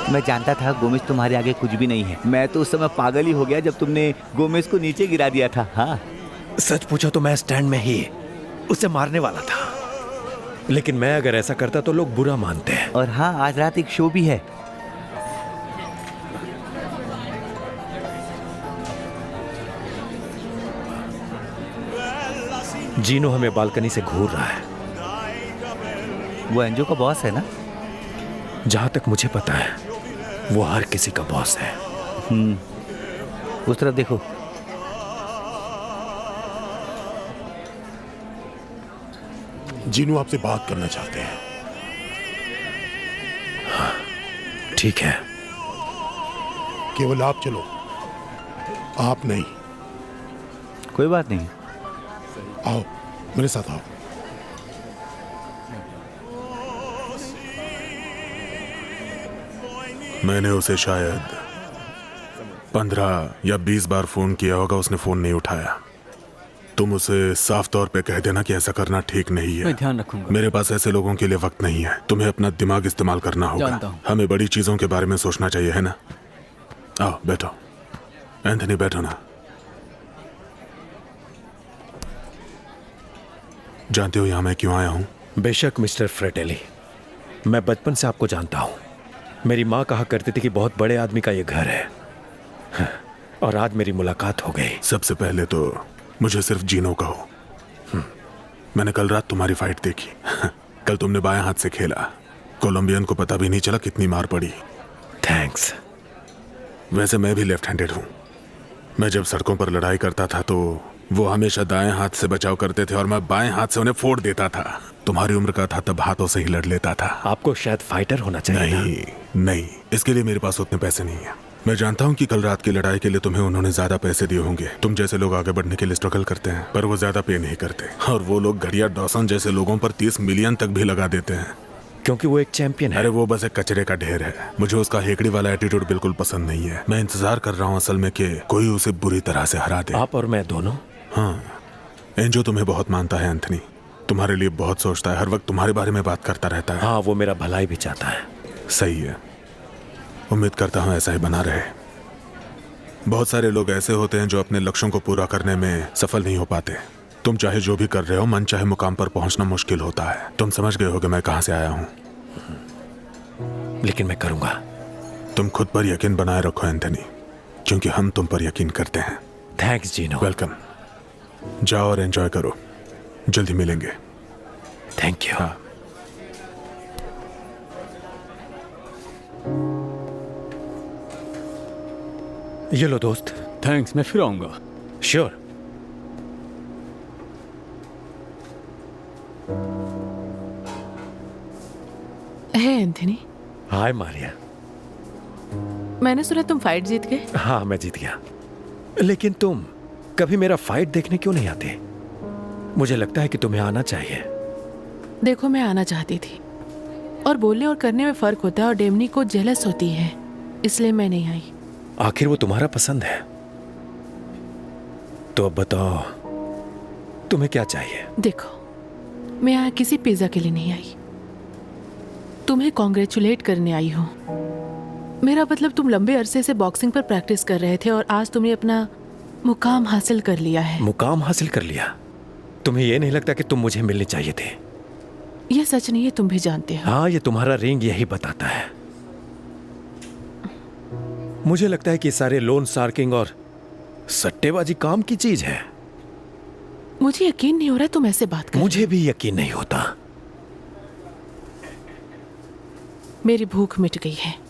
मैं जानता था गोमेज तुम्हारे आगे कुछ भी नहीं है। मैं तो उस समय पागल ही हो गया जब तुमने गोमेज को नीचे गिरा दिया था। हाँ, सच पूछो तो मैं स्टैंड में ही उसे मारने वाला था, लेकिन मैं अगर ऐसा करता तो लोग बुरा मानते हैं। और हाँ, आज रात एक शो भी है। जीनो हमें बालकनी से घूर रहा है। वो एंजो का बॉस है ना? जहां तक मुझे पता है वो हर किसी का बॉस है। उस तरफ देखो। जीनू आपसे बात करना चाहते हैं। हाँ, ठीक है। केवल आप चलो, आप नहीं। कोई बात नहीं। आओ, मेरे साथ आओ। मैंने उसे शायद 15 या 20 बार फोन किया होगा, उसने फोन नहीं उठाया। तुम उसे साफ तौर पे कह देना कि ऐसा करना ठीक नहीं है। मैं ध्यान रखूंगा। मेरे पास ऐसे लोगों के लिए वक्त नहीं है। तुम्हें अपना दिमाग इस्तेमाल करना जानता होगा। हूं। हमें बड़ी चीजों के बारे में सोचना चाहिए, है ना? आओ बैठो। एंथनी बैठो ना। जानते हो यहां मैं क्यों आया हूं? बेशक मिस्टर फ्रेटेली, मैं बचपन से आपको जानता हूं। मेरी माँ कहा करती थी कि बहुत बड़े आदमी का ये घर है, और आज मेरी मुलाकात हो गई। सबसे पहले तो मुझे सिर्फ जीनो कहो। मैंने कल रात तुम्हारी फाइट देखी। कल तुमने बाएं हाथ से खेला। कोलंबियन को पता भी नहीं चला कितनी मार पड़ी। थैंक्स। वैसे मैं भी लेफ्ट हैंडेड हूँ। मैं जब सड़कों पर लड़ाई करता था तो वो हमेशा दाएं हाथ से बचाव करते थे और मैं बाएं हाथ से उन्हें फोड़ देता था। तुम्हारी उम्र का था तब हाथों से ही लड़ लेता था। आपको शायद फाइटर होना चाहिए। नहीं, इसके लिए मेरे पास उतने पैसे नहीं है। मैं जानता हूँ कि कल रात की लड़ाई के लिए तुम्हें उन्होंने ज्यादा पैसे दिए होंगे। तुम जैसे लोग आगे बढ़ने के लिए स्ट्रगल करते हैं, पर वो ज्यादा पे नहीं करते। और वो लोग घड़िया डॉसन जैसे लोगों पर 30 मिलियन तक भी लगा देते हैं, क्योंकि वो एक चैंपियन है। अरे वो बस एक कचरे का ढेर है। मुझे उसका हेकड़ी वाला एटीट्यूड बिल्कुल पसंद नहीं है। मैं इंतजार कर रहा हूँ असल में कि कोई उसे बुरी तरह से हरा दे। आप और मैं दोनों? हाँ, एंजो तुम्हें बहुत मानता है एंथनी। तुम्हारे लिए बहुत सोचता है, हर वक्त तुम्हारे बारे में बात करता रहता है। हाँ, वो मेरा भलाई भी चाहता है। सही है, उम्मीद करता हूँ ऐसा ही बना रहे। बहुत सारे लोग ऐसे होते हैं जो अपने लक्ष्यों को पूरा करने में सफल नहीं हो पाते। तुम चाहे जो भी कर रहे हो, मन चाहे मुकाम पर पहुंचना मुश्किल होता है। तुम समझ गए हो कि मैं कहां से आया हूं। लेकिन मैं करूंगा। तुम खुद पर यकीन बनाए रखो एंथनी, क्योंकि हम तुम पर यकीन करते हैं। थैंक्स जीनो। वेलकम। जाओ और एंजॉय करो, जल्दी मिलेंगे। Thank you. हाँ। ये लो दोस्त। थैंक्स, मैं फिर आऊंगा। श्योर। है एंथनी। हाय मारिया। मैंने सुना तुम फाइट जीत गए। हाँ, मैं जीत गया। लेकिन तुम कभी मेरा फाइट देखने क्यों नहीं आते? मुझे लगता है कि तुम्हें आना चाहिए। देखो, मैं आना चाहती थी, और बोलने और करने में फर्क होता है, और डेमनी को जेलस होती है, इसलिए मैं नहीं आई। आखिर वो तुम्हारा पसंद है, तो अब बताओ तुम्हें क्या चाहिए? देखो, मैं यहाँ किसी पिज्जा के लिए नहीं आई, तुम्हें कॉन्ग्रेचुलेट करने आई हूँ। मेरा मतलब, तुम लंबे अरसे से बॉक्सिंग पर प्रैक्टिस कर रहे थे और आज तुमने अपना मुकाम हासिल कर लिया है। मुकाम हासिल कर लिया? तुम्हें यह नहीं लगता कि तुम मुझे मिलने चाहिए थे? यह सच नहीं है, तुम भी जानते हो। हाँ, ये तुम्हारा रिंग यही बताता है। मुझे लगता है कि सारे लोन सार्किंग और सट्टेबाजी काम की चीज है। मुझे यकीन नहीं हो रहा तुम ऐसे बात कर। मुझे भी यकीन नहीं होता। मेरी भूख मिट गई है।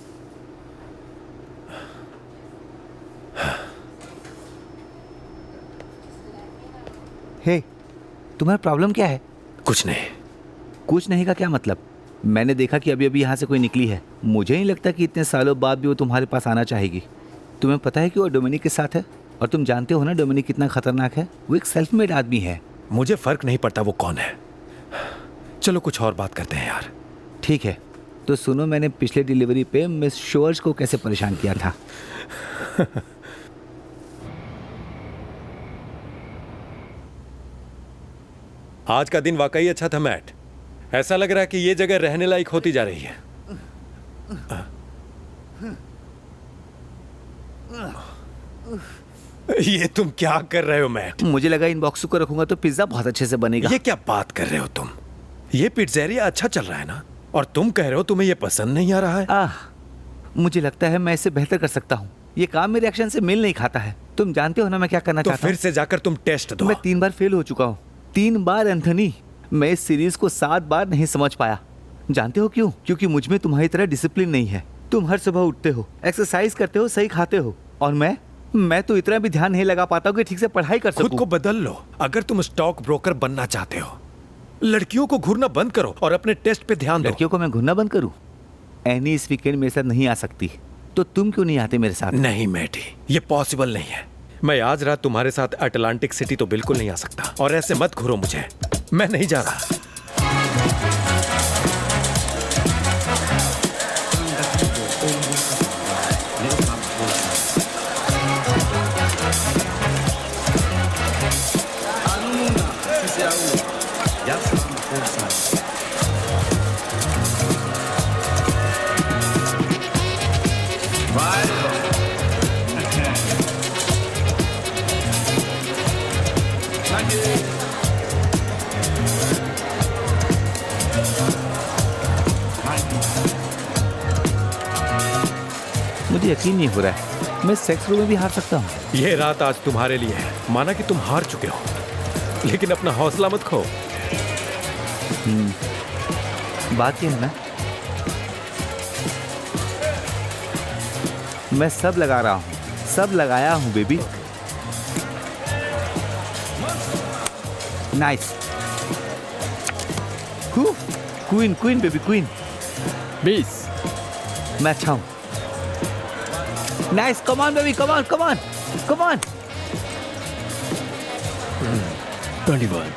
हे, तुम्हारा प्रॉब्लम क्या है? कुछ नहीं। कुछ नहीं का क्या मतलब? मैंने देखा कि अभी अभी यहाँ से कोई निकली है। मुझे नहीं लगता कि इतने सालों बाद भी वो तुम्हारे पास आना चाहेगी। तुम्हें पता है कि वो डोमिनिक के साथ है, और तुम जानते हो ना डोमिनिक कितना खतरनाक है। वो एक सेल्फ मेड आदमी है। मुझे फर्क नहीं पड़ता वो कौन है। चलो कुछ और बात करते हैं यार। ठीक है, तो सुनो, मैंने पिछले डिलीवरी पे मिस शोर्स को कैसे परेशान किया था। आज का दिन वाकई अच्छा था मैट। ऐसा लग रहा है कि ये जगह रहने लायक होती जा रही है। ये तुम क्या कर रहे हो मैट? मुझे लगा इन बॉक्सों को रखूंगा तो पिज्जा बहुत अच्छे से बनेगा। ये क्या बात कर रहे हो तुम? ये पिज्जेरिया अच्छा चल रहा है ना, और तुम कह रहे हो तुम्हें ये पसंद नहीं आ रहा है? मुझे लगता है मैं इसे बेहतर कर सकता हूँ। ये काम मेरे एक्शन से मेल नहीं खाता है। तुम जानते हो ना मैं क्या करना चाहता हूँ। फिर से जाकर तुम टेस्ट दो। मैं 3 बार फेल हो चुका हूँ। 3 बार एंथनी। मैं इस सीरीज को 7 बार नहीं समझ पाया। जानते हो क्यों? क्योंकि मुझ में तुम्हारी तरह डिसिप्लिन नहीं है। तुम हर सुबह उठते हो, एक्सरसाइज करते हो, सही खाते हो, और मैं तो इतना भी ध्यान नहीं लगा पाता हूँ कि ठीक से पढ़ाई कर सकूं। खुद को बदल लो। अगर तुम स्टॉक ब्रोकर बनना चाहते हो, लड़कियों को घूरना बंद करो और अपने टेस्ट पे ध्यान दो। लड़कियों को मैं घूरना बंद करूं? एनी इस वीकेंड मेरे साथ नहीं आ सकती, तो तुम क्यों नहीं आते मेरे साथ? नहीं मैटी, ये पॉसिबल नहीं है। मैं आज रात तुम्हारे साथ अटलांटिक सिटी तो बिल्कुल नहीं आ सकता, और ऐसे मत घूरो मुझे। मैं नहीं जा रहा। मुझे यकीन नहीं हो रहा है मैं सेक्स रूम में भी हार सकता हूँ। ये रात आज तुम्हारे लिए है। माना कि तुम हार चुके हो, लेकिन अपना हौसला मत खो। बात ये है ना, मैं सब लगा रहा हूँ, सब लगाया हूँ baby. Nice. Queen queen baby queen. 20। मैं अच्छा हूँ। Nice, come on baby, come on come on come on. 21।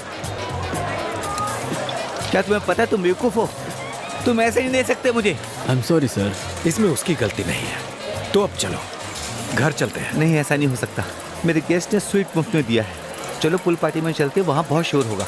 क्या तुम्हें पता है तुम बेवकूफ हो? तुम ऐसे नहीं दे सकते मुझे। I am sorry sir. इसमें उसकी गलती नहीं है। तो अब चलो, घर चलते हैं। नहीं, ऐसा नहीं हो सकता। मेरे गेस्ट ने स्वीट मुफ्त में दिया है। चलो पूल पार्टी में चलते, वहां बहुत शोर होगा।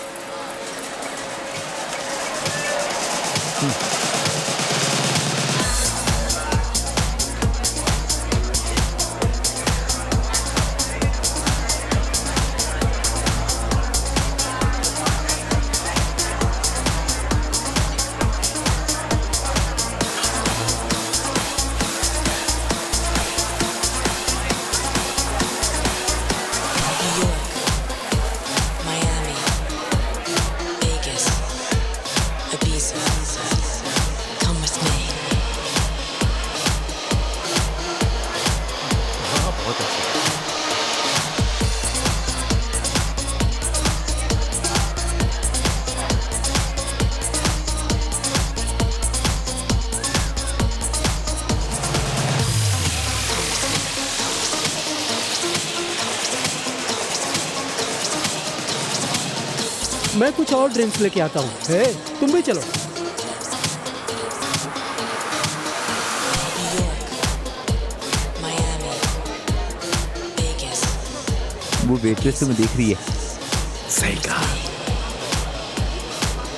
मैं कुछ और ड्रिंक्स लेके आता हूँ। हे, तुम भी चलो। वो वेट्रेस तुम्हें देख रही है। सही कहा।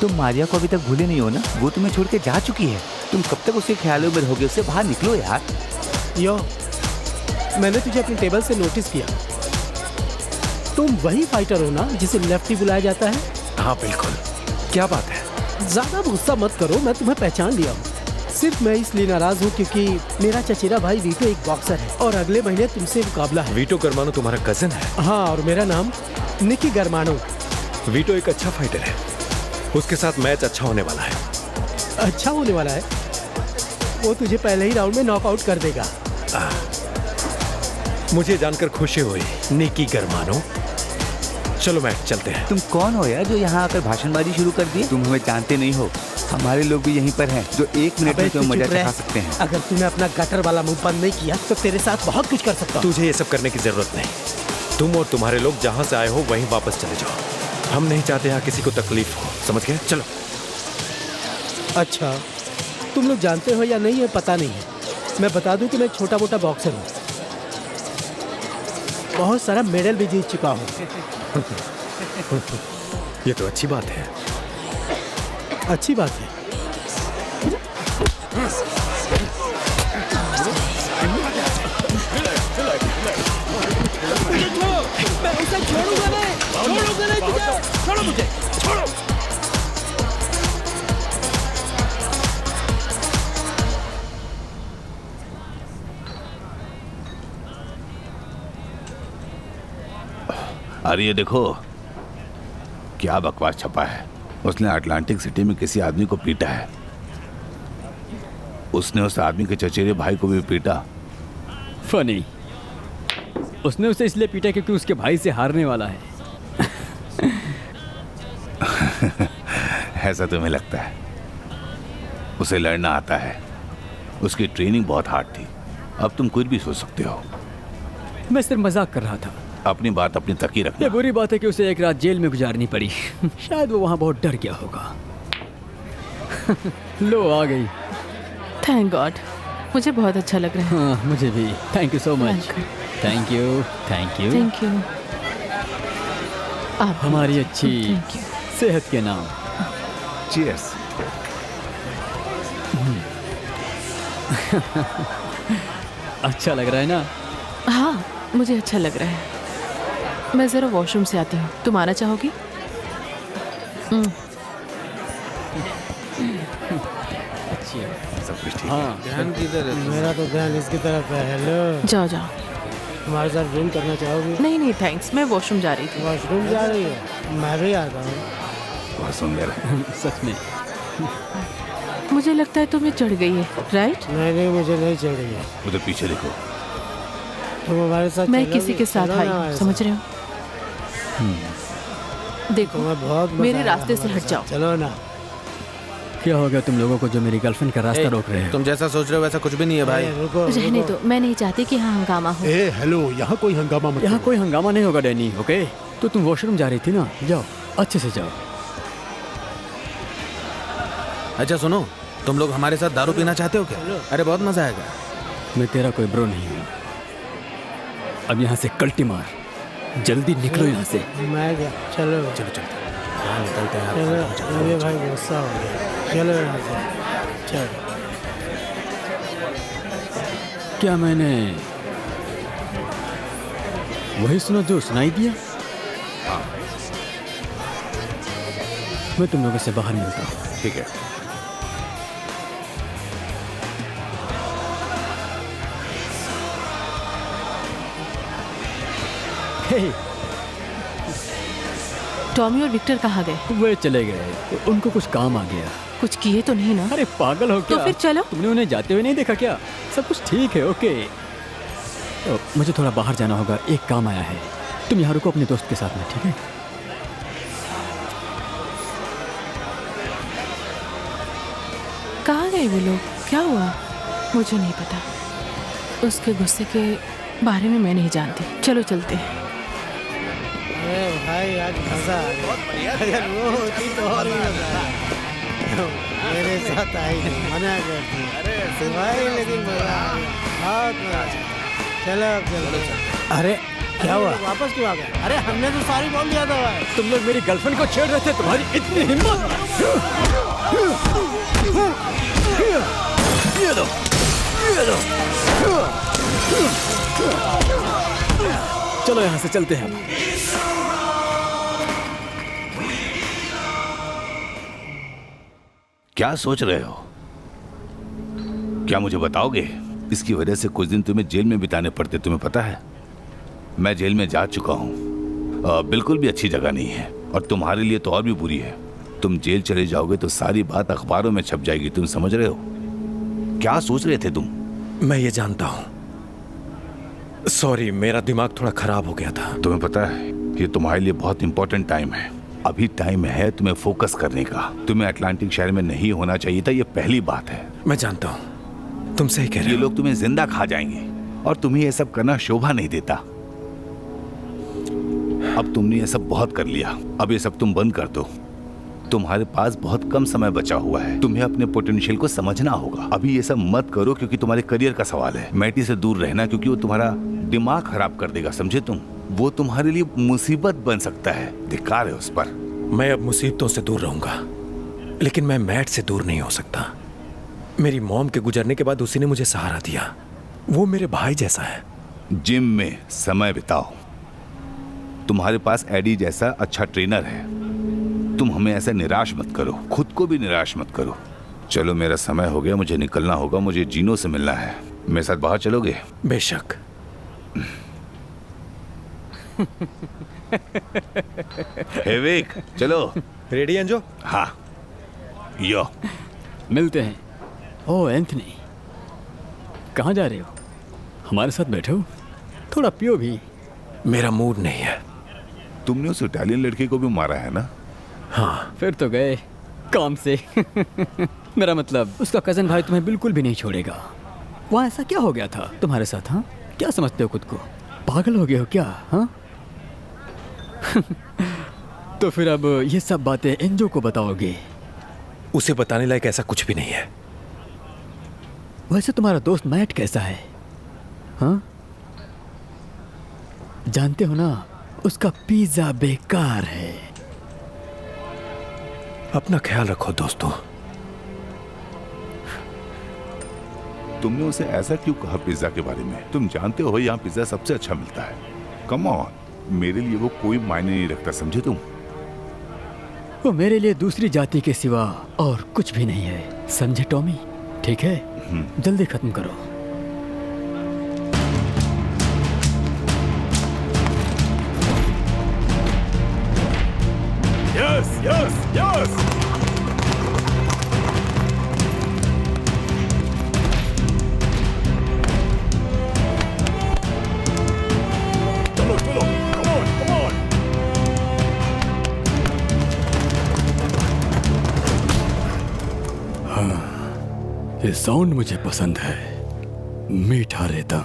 तुम मारिया को अभी तक भूले नहीं हो ना? वो तुम्हें छोड़ के जा चुकी है। तुम कब तक उसके ख्यालों में रहोगे? उससे बाहर निकलो यार। यो, मैंने तुझे अपनी टेबल से नोटिस किया। तुम वही फाइटर हो ना जिसे लेफ्टी बुलाया जाता है? हाँ बिल्कुल। क्या बात है? ज्यादा गुस्सा मत करो, मैं तुम्हें पहचान लिया हूँ। सिर्फ मैं इसलिए नाराज हूँ क्योंकि मेरा चचेरा भाई वीटो एक बॉक्सर है और अगले महीने तुमसे मुकाबला है। वीटो गर्मानो तुम्हारा कजन है? हाँ, और मेरा नाम निकी गर्मानो। वीटो एक अच्छा फाइटर है, उसके साथ मैच अच्छा होने वाला है। अच्छा होने वाला है? वो तुझे पहले ही राउंड में नॉकआउट कर देगा। मुझे जानकर खुशी हुई निकी गर्मानो। चलो मैच चलते हैं। तुम कौन हो यार जो यहाँ आकर भाषणबाजी शुरू कर दी? तुम हमें जानते नहीं हो। हमारे लोग भी यहीं पर हैं जो 1 मिनट में तुम्हें मजा चखा सकते हैं। अगर तूने अपना गटर वाला मुंह बंद नहीं किया तो तेरे साथ बहुत कुछ कर सकता हूँ। तुझे ये सब करने की जरूरत नहीं। तुम और तुम्हारे लोग जहाँ से आए हो वहीं वापस चले जाओ। हम नहीं चाहते यहाँ किसी को तकलीफ हो, समझ गए? चलो। अच्छा, तुम लोग जानते हो या नहीं है पता नहीं है। मैं बता दूं कि मैं छोटा मोटा बॉक्सर हूँ, बहुत सारा मेडल भी जीत चुका हूँ। ये तो अच्छी बात है। अच्छी बात है। मैं उसे छोड़ूंगा नहीं, छोड़ूंगा नहीं तुझे। छोड़ो मुझे, छोड़ो। अरे ये देखो क्या बकवास छपा है। उसने अटलांटिक सिटी में किसी आदमी को पीटा है। उसने उस आदमी के चचेरे भाई को भी पीटा। फनी, उसने उसे इसलिए पीटा क्योंकि उसके भाई से हारने वाला है। ऐसा तुम्हें लगता है? उसे लड़ना आता है। उसकी ट्रेनिंग बहुत हार्ड थी। अब तुम कुछ भी सोच सकते हो। मैं सिर्फ मजाक कर रहा था। अपनी बात अपनी तक ही रखना। ये बुरी बात है कि उसे एक रात जेल में गुजारनी पड़ी। शायद वो वहाँ बहुत डर गया होगा। लो आ गई। थैंक गॉड, मुझे बहुत अच्छा लग रहा है। हाँ मुझे भी। Thank you so much. Thank you, thank you. Thank you. आप हमारी अच्छी थैंक यू। सेहत के नाम। चीयर्स। अच्छा लग रहा है ना? हाँ, मुझे अच्छा लग रहा है। मैं ज़रा वॉशरूम से आती हूँ, तुम आना चाहोगी? अच्छी है। सब कुछ ठीक हाँ, ध्यान किधर है? मेरा तो ध्यान इसकी तरफ है। हेलो, जाओ जाओ। हमारे साथ ड्रिंक करना चाहोगी? नहीं नहीं थैंक्स, मैं वॉशरूम जा रही थी। वॉशरूम जा रही है? मैं भी आता हूँ। बहुत सुंदर है। सच में। मुझे लगता है तुम्हें चढ़ गई है, राइट? नहीं नहीं, मुझे नहीं चढ़ रही है। उधर पीछे देखो। तुम हमारे साथ मैं चलोगी? किसी के साथ चलो आई ना हूँ, हमारे समझ साथ। रहे हो? देखो, तुम्हें बहुत मजा मेरे आएगा रास्ते से हमारे हट साथ। जाओ। चलो ना। क्या हो गया तुम लोगों को जो मेरी गर्लफ्रेंड का रास्ता रोक रहे हो? तुम जैसा सोच रहे हो वैसा कुछ भी नहीं है भाई। रुको रहने रुको। दो, मैं नहीं चाहती कि यहाँ हंगामा हो। ए हेलो, यहाँ कोई हंगामा मत यहाँ करो। कोई हंगामा नहीं होगा डैनी, ओके? तो तुम वॉशरूम जा रही थी ना, जाओ, अच्छे से जाओ। अच्छा सुनो, तुम लोग हमारे साथ दारू पीना चाहते हो क्या? अरे बहुत मजा आएगा। मैं तेरा कोई ब्रो नहीं हूँ। अब यहाँ से कल्टी मार, जल्दी निकलो यहाँ से। मैं क्या? चलो चलो चलते हैं। हाँ निकलते हैं यार। चलो, अरे भाई गुस्सा हो गया। चलो यहाँ से, चलो। क्या मैंने वही सुना जो सुनाई दिया? मैं तुम लोगों से बाहर मिलता हूँ। ठीक है। हे, टॉमी और विक्टर कहाँ गए? वे चले गए, उनको कुछ काम आ गया। कुछ किए तो नहीं ना? अरे पागल हो क्या? तो फिर चलो। तुमने उन्हें जाते हुए नहीं देखा क्या? सब कुछ ठीक है, ओके। तो मुझे थोड़ा बाहर जाना होगा, एक काम आया है। तुम यहाँ रुको अपने दोस्त के साथ में, ठीक है? कहाँ गए वो लोग? क्या हुआ? मुझे नहीं पता। उसके गुस्से के बारे में मैं नहीं जानती। चलो चलते हैं। अरे भाई आज मजा आ गया। अगर वो होती तो और भी मजा आया। मेरे साथ आई मना करती। अरे भाई लेकिन मजा आ गया, बहुत मजा आया। चलो अब चलो। अरे क्या हुआ? वापस क्यों आ गए? अरे हमने तो सारी बोल दिया था भाई। तुम लोग मेरी गर्लफ्रेंड को छेड़ रहे थे, तुम्हारी इतनी हिम्मत! ये लो, ये लो। चलो यहाँ से चलते हैं हम। क्या सोच रहे हो? क्या मुझे बताओगे? इसकी वजह से कुछ दिन तुम्हें जेल में बिताने पड़ते, तुम्हें पता है? मैं जेल में जा चुका हूँ। बिल्कुल भी अच्छी जगह नहीं है, और तुम्हारे लिए तो और भी बुरी है। तुम जेल चले जाओगे तो सारी बात अखबारों में छप जाएगी, तुम समझ रहे हो? क्या सोच रहे थे तुम? मैं ये जानता हूँ। सॉरी, मेरा दिमाग थोड़ा खराब हो गया था। तुम्हें पता है ये तुम्हारे लिए बहुत इंपॉर्टेंट टाइम है। अभी टाइम है तुम्हें फोकस करने का। तुम्हें अटलांटिक शहर में नहीं होना चाहिए था, ये पहली बात है। मैं जानता हूँ, तुम सही कह रहे ये हो। लोग तुम्हें जिंदा खा जाएंगे, और तुम्हें ये सब करना शोभा नहीं देता। अब तुमने ये सब बहुत कर लिया, अब ये सब तुम बंद कर दो। तुम्हारे पास बहुत कम समय बचा हुआ है, तुम्हें अपने पोटेंशियल को समझना होगा। अभी ये सब मत करो क्योंकि तुम्हारे करियर का सवाल है। मैटी से दूर रहना क्योंकि वो तुम्हारा दिमाग खराब कर देगा, समझे तुम? वो तुम्हारे लिए मुसीबत बन सकता है, धिक्कार है उस पर। मैं अब मुसीबतों से दूर रहूंगा, लेकिन मैं मैट से दूर नहीं हो सकता। मेरी मॉम के गुजरने के बाद उसी ने मुझे सहारा दिया। वो मेरे भाई जैसा है। जिम में समय बिताओ। तुम्हारे पास एडी जैसा अच्छा ट्रेनर है। तुम हमें ऐसे निराश मत करो, खुद को भी निराश मत करो। चलो मेरा समय हो गया, मुझे निकलना होगा, मुझे जीनो से मिलना है। मेरे साथ बाहर चलोगे? बेशक। हे विक, चलो। Ready Enzo? हाँ, यो। मिलते हैं। ओह एंथनी, कहाँ जा रहे हो? हमारे साथ बैठो, थोड़ा पियो भी। मेरा मूड नहीं है। तुमने उस इटालियन लड़के को भी मारा है ना? हाँ। फिर तो गए काम से। मेरा मतलब उसका कजन भाई तुम्हें बिल्कुल भी नहीं छोड़ेगा। वहाँ ऐसा क्या हो गया था तुम्हारे साथ? हाँ, क्या समझते हो खुद को? पागल हो गए हो क्या? हाँ। तो फिर अब ये सब बातें एंजो को बताओगे? उसे बताने लायक ऐसा कुछ भी नहीं है। वैसे तुम्हारा दोस्त मैट कैसा है? हाँ, जानते हो ना, उसका पिज्जा बेकार है। अपना ख्याल रखो दोस्तों। तुमने उसे ऐसा क्यों कहा पिज्जा के बारे में? तुम जानते हो यहाँ पिज्जा सबसे अच्छा मिलता है। कम ऑन, मेरे लिए वो कोई मायने नहीं रखता, समझे तुम? वो मेरे लिए दूसरी जाति के सिवा और कुछ भी नहीं है, समझे टॉमी? ठीक है, जल्दी खत्म करो। Yes yes yes. चलो चलो, कम ऑन कम ऑन। हाँ, ये साउंड मुझे पसंद है, मीठा रेतम।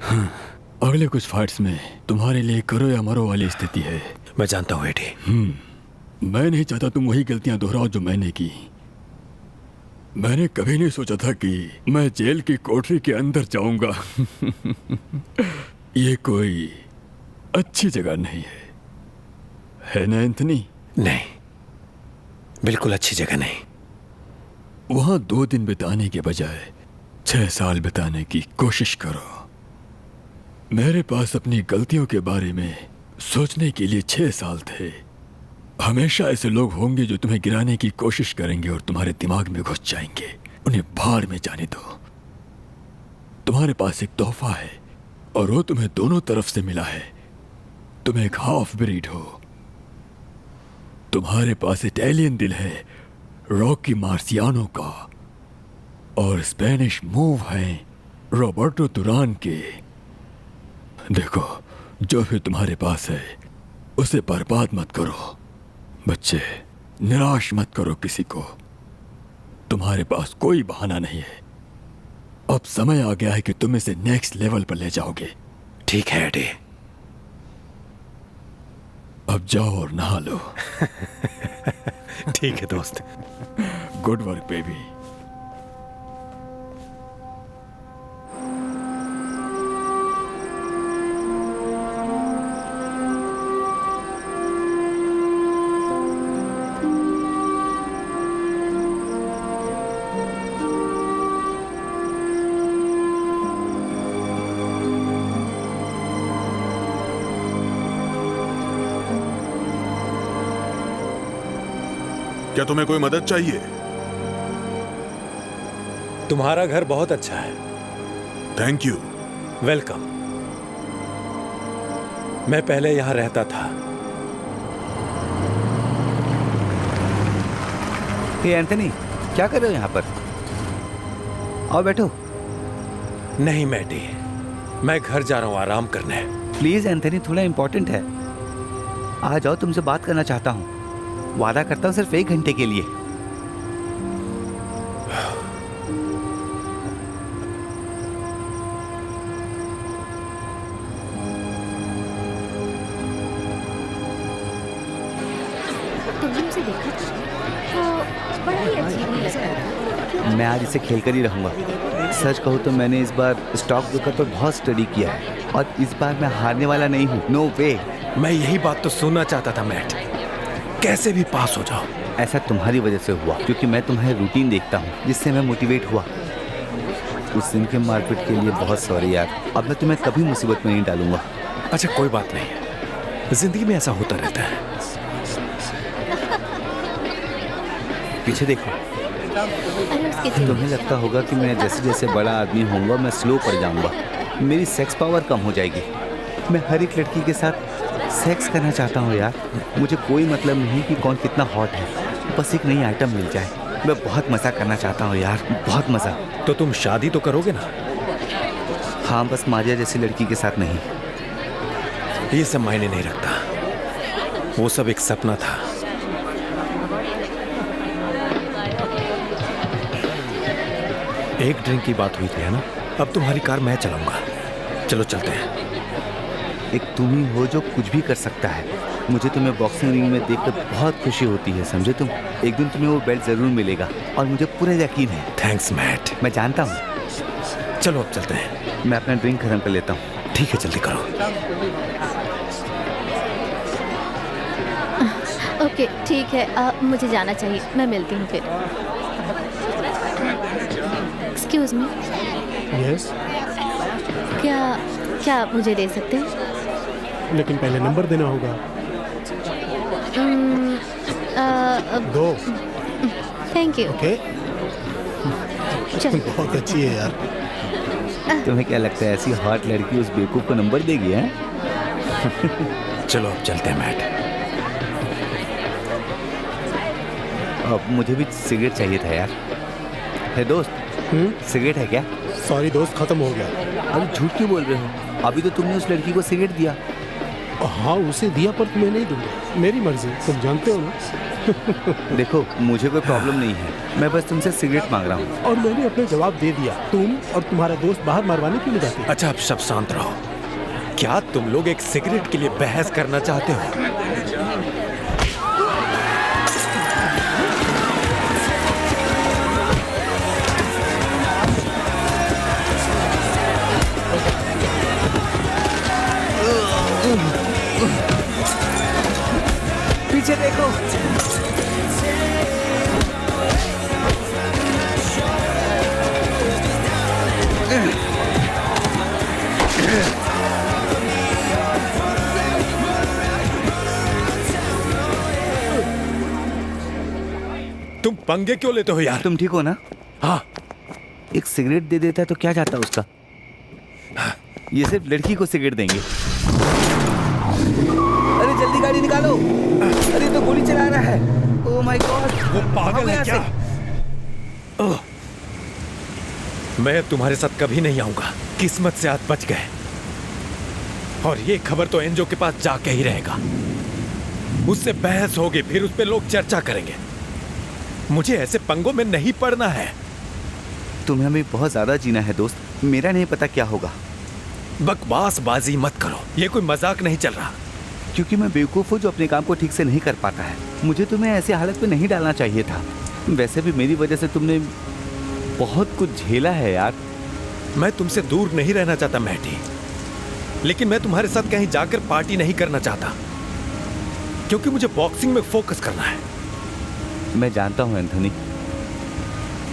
हाँ, अगले कुछ फाइट्स में तुम्हारे लिए करो या मरो वाली स्थिति है। मैं जानता हूँ एडी। मैं नहीं चाहता तुम वही गलतियां दोहराओ जो मैंने की। मैंने कभी नहीं सोचा था कि मैं जेल की कोठरी के अंदर जाऊंगा। ये कोई अच्छी जगह नहीं है ना एंथनी? नहीं, बिल्कुल अच्छी जगह नहीं। वहां 2 दिन बिताने के बजाय 6 साल बिताने की कोशिश करो। मेरे पास अपनी गलतियों के बारे में सोचने के लिए 6 साल थे। हमेशा ऐसे लोग होंगे जो तुम्हें गिराने की कोशिश करेंगे और तुम्हारे दिमाग में घुस जाएंगे। उन्हें भाड़ में जाने दो। तुम्हारे पास एक तोहफा है और वो तुम्हें दोनों तरफ से मिला है। तुम एक हाफ ब्रीड हो। तुम्हारे पास इटालियन दिल है रॉकी मार्सियानो का, और स्पेनिश मूव है रॉबर्टो दुरान के। देखो, जो भी तुम्हारे पास है उसे बर्बाद मत करो। बच्चे, निराश मत करो किसी को। तुम्हारे पास कोई बहाना नहीं है। अब समय आ गया है कि तुम इसे नेक्स्ट लेवल पर ले जाओगे। ठीक है एडी। अब जाओ और नहा लो। ठीक है दोस्त। Good work baby. क्या तुम्हें कोई मदद चाहिए? तुम्हारा घर बहुत अच्छा है। Thank you. वेलकम। मैं पहले यहां रहता था। हे एंथनी, क्या कर रहे हो यहाँ पर? आओ बैठो। नहीं मैटी, मैं घर जा रहा हूं आराम करने। प्लीज एंथनी, थोड़ा इंपॉर्टेंट है। आ जाओ, तुमसे बात करना चाहता हूँ। वादा करता हूँ सिर्फ 1 घंटे के लिए। तुमने उसे देखा तो बड़ा ही अजीब ही लग रहा था। मैं आज इसे खेल कर ही रहूंगा। सच कहूँ तो मैंने इस बार स्टॉक ब्रोकर पर बहुत स्टडी किया है और इस बार मैं हारने वाला नहीं हूँ। नो वे। मैं यही बात तो सुनना चाहता था मैट। कैसे भी पास हो जाओ। ऐसा तुम्हारी वजह से हुआ, क्योंकि मैं तुम्हारे रूटीन देखता हूँ, जिससे मैं मोटिवेट हुआ। उस दिन के मारपीट के लिए बहुत सॉरी यार। अब मैं तुम्हें कभी मुसीबत में नहीं डालूंगा। अच्छा कोई बात नहीं, जिंदगी में ऐसा होता रहता है। पीछे देखो। तुम्हें लगता होगा कि मैं जैसे जैसे बड़ा आदमी होऊंगा मैं स्लो पड़ जाऊंगा, मेरी सेक्स पावर कम हो जाएगी। मैं हर एक लड़की के साथ सेक्स करना चाहता हूँ यार। मुझे कोई मतलब नहीं कि कौन कितना हॉट है, बस एक नई आइटम मिल जाए। मैं बहुत मज़ा करना चाहता हूँ यार, बहुत मज़ा। तो तुम शादी तो करोगे ना? हाँ, बस मारिया जैसी लड़की के साथ नहीं। ये सब मायने नहीं रखता, वो सब एक सपना था। एक ड्रिंक की बात हुई थी है ना? अब तुम्हारी कार मैं चलाऊंगा। चलो चलते हैं। एक तुम ही हो जो कुछ भी कर सकता है। मुझे तुम्हें बॉक्सिंग रिंग में देखकर बहुत खुशी होती है, समझे तुम? एक दिन तुम्हें वो बेल्ट जरूर मिलेगा और मुझे पूरा यकीन है। Thanks Matt. मैं जानता हूँ। चलो अब चलते हैं। मैं अपना ड्रिंक खत्म कर लेता हूँ। ठीक है, जल्दी करो। ओके ठीक है, मुझे जाना चाहिए, मैं मिलती हूँ फिर। Excuse me. यस। क्या आप मुझे दे सकते हैं? लेकिन पहले नंबर देना होगा। दो। Thank you. ओके। बहुत अच्छी है यार। तुम्हें क्या लगता है ऐसी हॉट लड़की उस बेवकूफ को नंबर देगी? है चलो अब चलते हैं मैट। अब मुझे भी सिगरेट चाहिए था यार। है दोस्त, सिगरेट है क्या? सॉरी दोस्त, खत्म हो गया। अरे झूठ क्यों बोल रहे हो? अभी तो तुमने उस लड़की को सिगरेट दिया। हाँ उसे दिया, पर तुम्हें नहीं दूंगा, मेरी मर्जी, तुम जानते हो ना। देखो मुझे कोई प्रॉब्लम नहीं है, मैं बस तुमसे सिगरेट मांग रहा हूँ। और मैंने अपने जवाब दे दिया। तुम और तुम्हारा दोस्त बाहर मरवाने क्यों नहीं जाते? अच्छा अब सब शांत रहो। क्या तुम लोग एक सिगरेट के लिए बहस करना चाहते हो? पीछे देखो। तुम पंगे क्यों लेते हो यार? तुम ठीक हो ना? हाँ। एक सिगरेट दे देता है तो क्या जाता उसका? ये सिर्फ लड़की को सिगरेट देंगे। अरे जल्दी गाड़ी निकालो। अरे तो गोली चला रहा है। ओह माय गॉड, वो पागल है क्या? मैं तुम्हारे साथ कभी नहीं आऊंगा। किस्मत से आज बच गए। और ये खबर तो एनजो के पास जाके ही रहेगा। उससे बहस होगी, फिर उस पे लोग चर्चा करेंगे। मुझे ऐसे पंगों में नहीं पड़ना है। तुम्हें हमें बहुत ज्यादा जीना है दोस्त, मेरा नहीं पता क्या होगा। बकवासबाजी मत करो, ये कोई मजाक नहीं चल रहा। क्योंकि मैं बेवकूफ हूँ जो अपने काम को ठीक से नहीं कर पाता है। मुझे तुम्हें ऐसी हालत में नहीं डालना चाहिए था। वैसे भी मेरी वजह से तुमने बहुत कुछ झेला है यार। मैं तुमसे दूर नहीं रहना चाहता मैटी, लेकिन मैं तुम्हारे साथ कहीं जाकर पार्टी नहीं करना चाहता, क्योंकि मुझे बॉक्सिंग में फोकस करना है। मैं जानता हूँ एंथनी।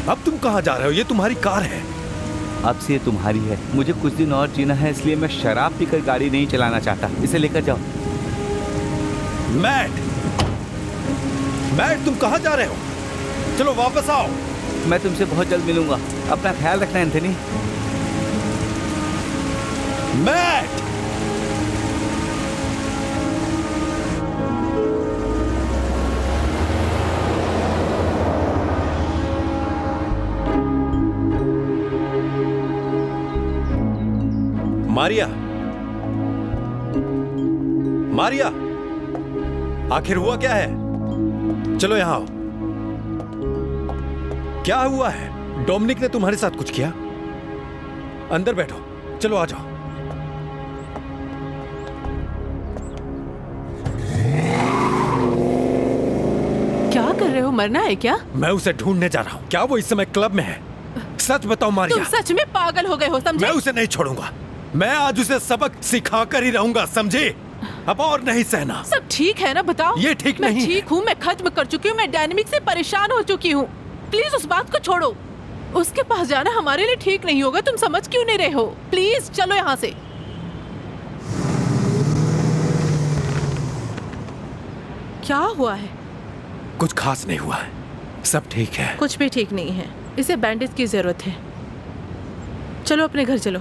अब तुम कहाँ जा रहे हो? ये तुम्हारी कार है। अब से ये तुम्हारी है। मुझे कुछ दिन और जीना है, इसलिए मैं शराब पीकर गाड़ी नहीं चलाना चाहता। इसे लेकर जाओ। मैट, तुम कहाँ जा रहे हो? चलो वापस आओ। मैं तुमसे बहुत जल्द मिलूंगा। अपना ख्याल रखना एंथनी। मैट! मारिया, मारिया, आखिर हुआ क्या है? चलो यहां आओ। क्या हुआ है? डोमिनिक ने तुम्हारे साथ कुछ किया? अंदर बैठो, चलो आ जाओ। क्या कर रहे हो? मरना है क्या? मैं उसे ढूंढने जा रहा हूं। क्या वो इस समय क्लब में है? सच बताओ मारिया। तुम सच में पागल हो गए हो, समझे? मैं उसे नहीं छोड़ूंगा। मैं आज उसे सबक सिखा कर ही रहूंगा, समझे? अब और नहीं सहना। सब ठीक है ना? बताओ। ये ठीक नहीं। मैं ठीक हूँ, मैं खत्म कर चुकी हूँ, मैं डायनेमिक से परेशान हो चुकी हूँ। प्लीज उस बात को छोड़ो। उसके पास जाना हमारे लिए ठीक नहीं होगा। तुम समझ क्यों नहीं रहे हो? प्लीज चलो यहाँ से। क्या हुआ है? कुछ खास नहीं हुआ है, सब ठीक है। कुछ भी ठीक नहीं है। इसे बैंडेज की जरूरत है। चलो अपने घर चलो।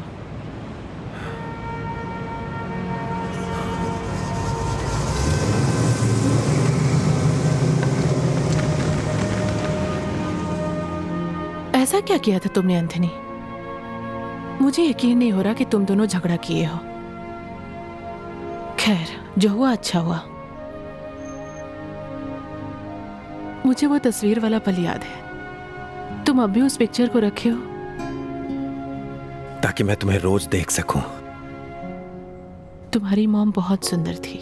ऐसा क्या किया था तुमने एंथनी? मुझे यकीन नहीं हो रहा कि तुम दोनों झगड़ा किए हो। खैर, जो हुआ अच्छा हुआ। मुझे वो तस्वीर वाला पल याद है। तुम अब भी उस पिक्चर को रखे हो? ताकि मैं तुम्हें रोज देख सकूं। तुम्हारी मॉम बहुत सुंदर थी।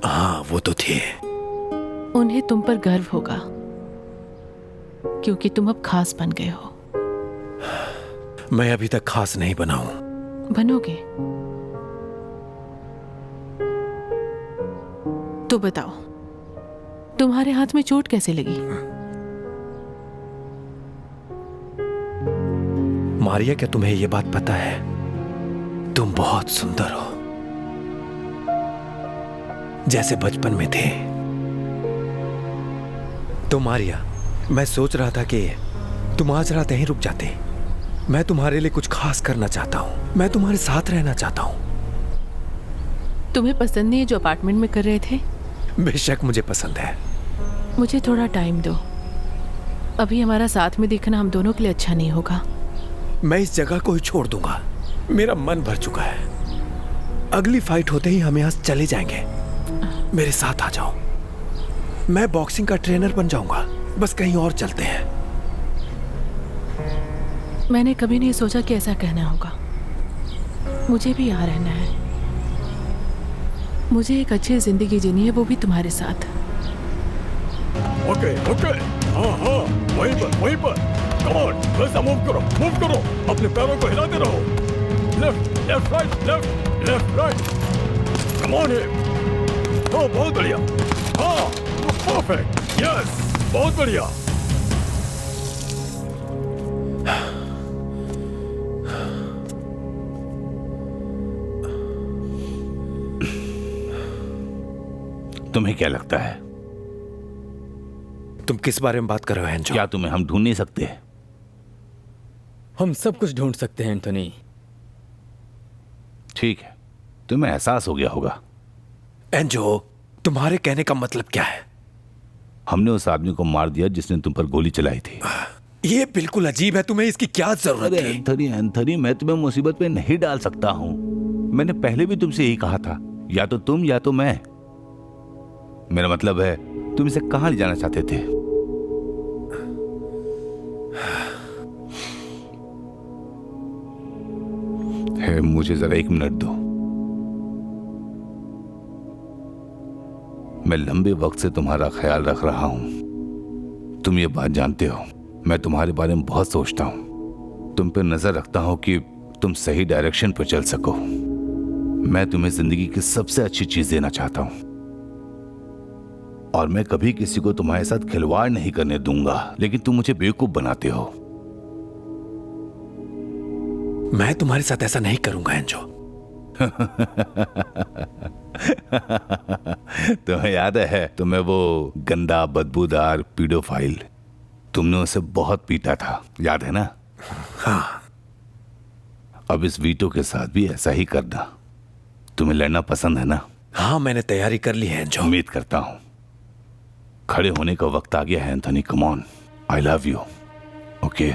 हाँ, वो तो थी। उन्हें तुम पर गर्व होगा, क्योंकि तुम अब खास बन गए हो। मैं अभी तक खास नहीं बना हूं। बनोगे? तो बताओ, तुम्हारे हाथ में चोट कैसे लगी? मारिया, क्या तुम्हें यह बात पता है? तुम बहुत सुंदर हो, जैसे बचपन में थे। तो मारिया, मैं सोच रहा था कि तुम आज रात यहीं रुक जाते। मैं तुम्हारे लिए कुछ खास करना चाहता हूं। मैं तुम्हारे साथ रहना चाहता हूं। तुम्हें पसंद नहीं है जो अपार्टमेंट में कर रहे थे? बेशक मुझे पसंद है। मुझे थोड़ा टाइम दो। अभी हमारा साथ में दिखना हम दोनों के लिए अच्छा नहीं होगा। मैं इस जगह को ही छोड़ दूंगा। मेरा मन भर चुका है। अगली फाइट होते ही हम यहां से चले जाएंगे। मेरे साथ आ जाओ। मैं बॉक्सिंग का ट्रेनर बन जाऊंगा। बस कहीं और चलते हैं। मैंने कभी नहीं सोचा कि ऐसा कहना होगा। मुझे भी यहाँ रहना है। मुझे एक अच्छी जिंदगी जीनी है, वो भी तुम्हारे साथ। ओके ओके, हाँ हाँ, वहीं पर। कम ऑन, वैसा मूव करो। अपने पैरों को हिलाते रहो। Left right. कम ऑन है। हाँ, बहुत बढ़िया। हाँ, परफेक्ट। यस, बहुत बढ़िया। तुम्हें क्या लगता है? तुम किस बारे में बात कर रहे हो एंजो? क्या तुम्हें हम ढूंढ नहीं सकते? हम सब कुछ ढूंढ सकते हैं एंथोनी। ठीक है, तुम्हें एहसास हो गया होगा। एंजो, तुम्हारे कहने का मतलब क्या है? हमने उस आदमी को मार दिया जिसने तुम पर गोली चलाई थी। ये बिल्कुल अजीब है। तुम्हें इसकी क्या जरूरत है? एंथोनी, मैं तुम्हें मुसीबत में नहीं डाल सकता हूं। मैंने पहले भी तुमसे यही कहा था, या तो तुम या तो मैं। मेरा मतलब है, तुम इसे कहां ले जाना चाहते थे? मुझे जरा 1 मिनट दो। मैं लंबे वक्त से तुम्हारा ख्याल रख रहा हूं। तुम ये बात जानते हो, मैं तुम्हारे बारे में बहुत सोचता हूं। तुम पे नजर रखता हूं कि तुम सही डायरेक्शन पर चल सको। मैं तुम्हें जिंदगी की सबसे अच्छी चीज देना चाहता हूं, और मैं कभी किसी को तुम्हारे साथ खिलवाड़ नहीं करने दूंगा। लेकिन तुम मुझे बेवकूफ बनाते हो। मैं तुम्हारे साथ ऐसा नहीं करूंगा एंजो। तुम्हें याद है, तुम्हें वो गंदा बदबूदार पीडोफाइल, तुमने उसे बहुत पीटा था, याद है ना? हाँ। अब इस वीटो के साथ भी ऐसा ही करना। तुम्हें लड़ना पसंद है ना? हाँ, मैंने तैयारी कर ली है एंजो। उम्मीद करता हूं। खड़े होने का वक्त आ गया है Anthony. Come on, I love you. Okay?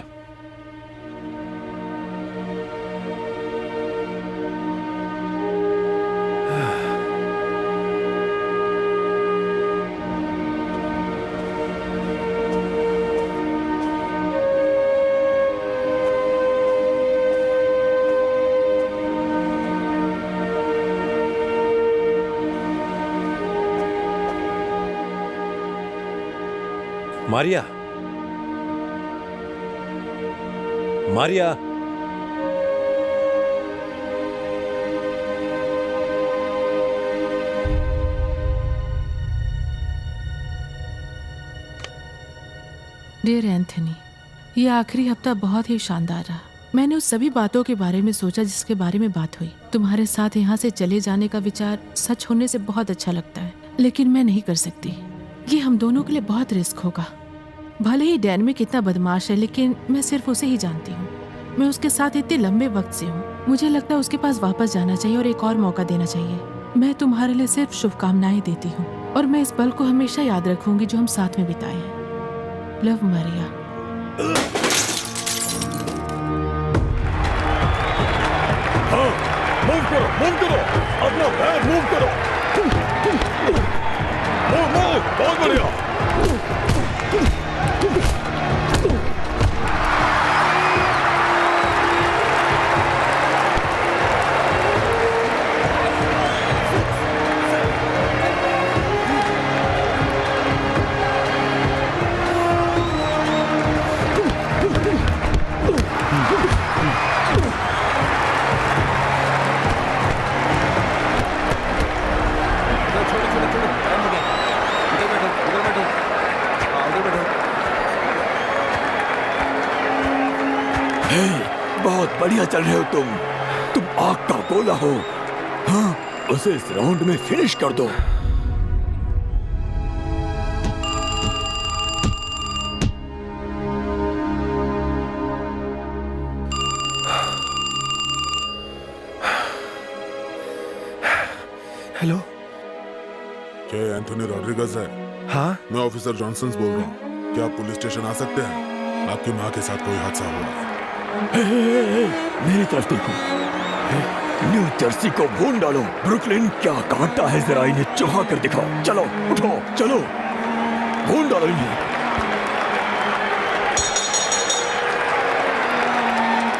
Maria, Maria, dear Anthony, ये आखिरी हफ्ता बहुत ही शानदार रहा। मैंने उस सभी बातों के बारे में सोचा जिसके बारे में बात हुई। तुम्हारे साथ यहाँ से चले जाने का विचार सच होने से बहुत अच्छा लगता है, लेकिन मैं नहीं कर सकती। ये हम दोनों के लिए बहुत रिस्क होगा। भले ही डैन में कितना बदमाश है, लेकिन मैं सिर्फ उसे ही जानती हूँ। मैं उसके साथ इतने लंबे वक्त से हूँ। मुझे लगता है उसके पास वापस जाना चाहिए और एक और मौका देना चाहिए। मैं तुम्हारे लिए सिर्फ शुभकामनाएं देती हूँ, और मैं इस पल को हमेशा याद रखूंगी जो हम साथ में बिताए हैं। लव, मारिया। हाँ, मूव करो, अपना पैर मूव करो। मूव, बहुत बढ़िया। बढ़िया चल रहे हो तुम आग का गोला हो। हाँ, उसे इस राउंड में फिनिश कर दो। हेलो, क्या एंथोनी रॉड्रिगज है? हाँ, मैं ऑफिसर जॉनसन बोल रहा हूँ। क्या आप पुलिस स्टेशन आ सकते हैं? आपकी माँ के साथ कोई हादसा हुआ है। मेरी तरफ देखो। न्यू जर्सी को भून डालो। ब्रुकलिन क्या काटता है, जरा इन्हें चुहा कर दिखाओ। चलो उठो, चलो भून डालो इन्हें।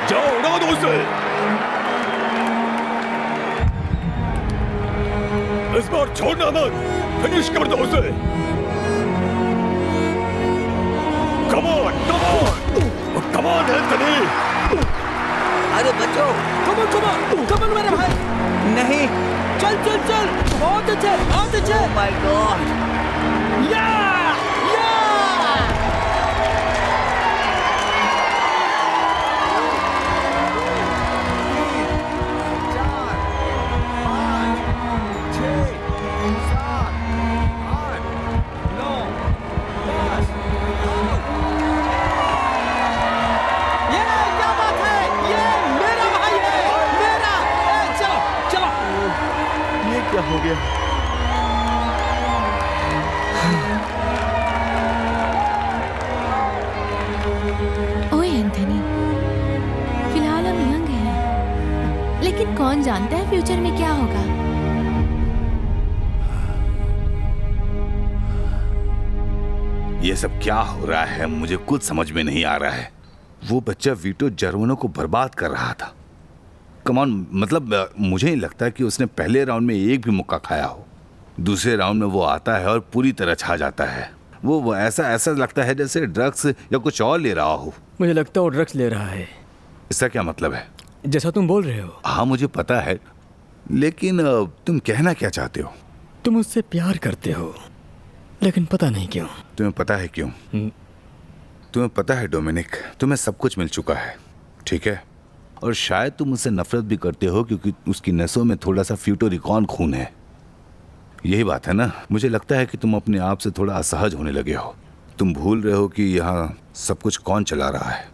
जाओ उड़ा दो उसे। इस बार छोड़ना मत, फिनिश कर दो उसे। Come on, come on, come on Anthony. अरे बच्चों, कमन मेरे भाई। नहीं, चल चल चल, बहुत अच्छे बहुत अच्छे। Oh my God. या या क्या हो गया? ओए एंथनी, फिलहाल हम यंग हैं, लेकिन कौन जानता है फ्यूचर में क्या होगा। ये सब क्या हो रहा है, मुझे कुछ समझ में नहीं आ रहा है। वो बच्चा वीटो जर्मनों को बर्बाद कर रहा था। कमान, मतलब मुझे नहीं लगता कि उसने पहले राउंड में एक भी मुक्का खाया हो। दूसरे राउंड में वो आता है और पूरी तरह छा जाता है। वो ऐसा लगता है जैसे ड्रग्स या कुछ और ले रहा हो। मुझे लगता है वो ड्रग्स ले रहा है। इसका क्या मतलब है? जैसा तुम बोल रहे हो। हाँ मुझे पता है, लेकिन तुम कहना क्या चाहते हो? तुम उससे प्यार करते हो, लेकिन पता नहीं क्यों। तुम्हें पता है क्यों? तुम्हें पता है डोमिनिक, तुम्हें सब कुछ मिल चुका है, ठीक है? और शायद तुम उससे नफरत भी करते हो क्योंकि उसकी नसों में थोड़ा सा फ्यूटोरिकॉन खून है। यही बात है ना? मुझे लगता है कि तुम अपने आप से थोड़ा असहज होने लगे हो। तुम भूल रहे हो कि यहाँ सब कुछ कौन चला रहा है।